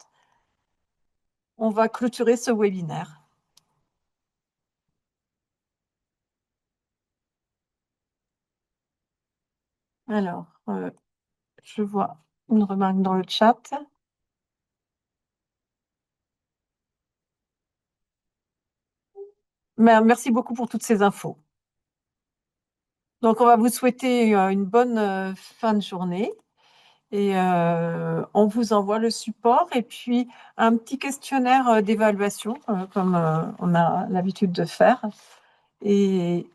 On va clôturer ce webinaire. Alors, je vois une remarque dans le chat. Merci beaucoup pour toutes ces infos. Donc, on va vous souhaiter une bonne fin de journée et on vous envoie le support et puis un petit questionnaire d'évaluation comme on a l'habitude de faire. Et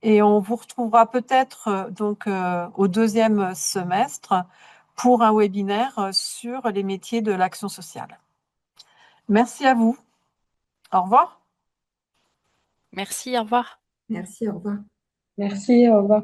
on vous retrouvera peut-être au deuxième semestre pour un webinaire sur les métiers de l'action sociale. Merci à vous. Au revoir. Merci, au revoir. Merci, au revoir. Merci, au revoir.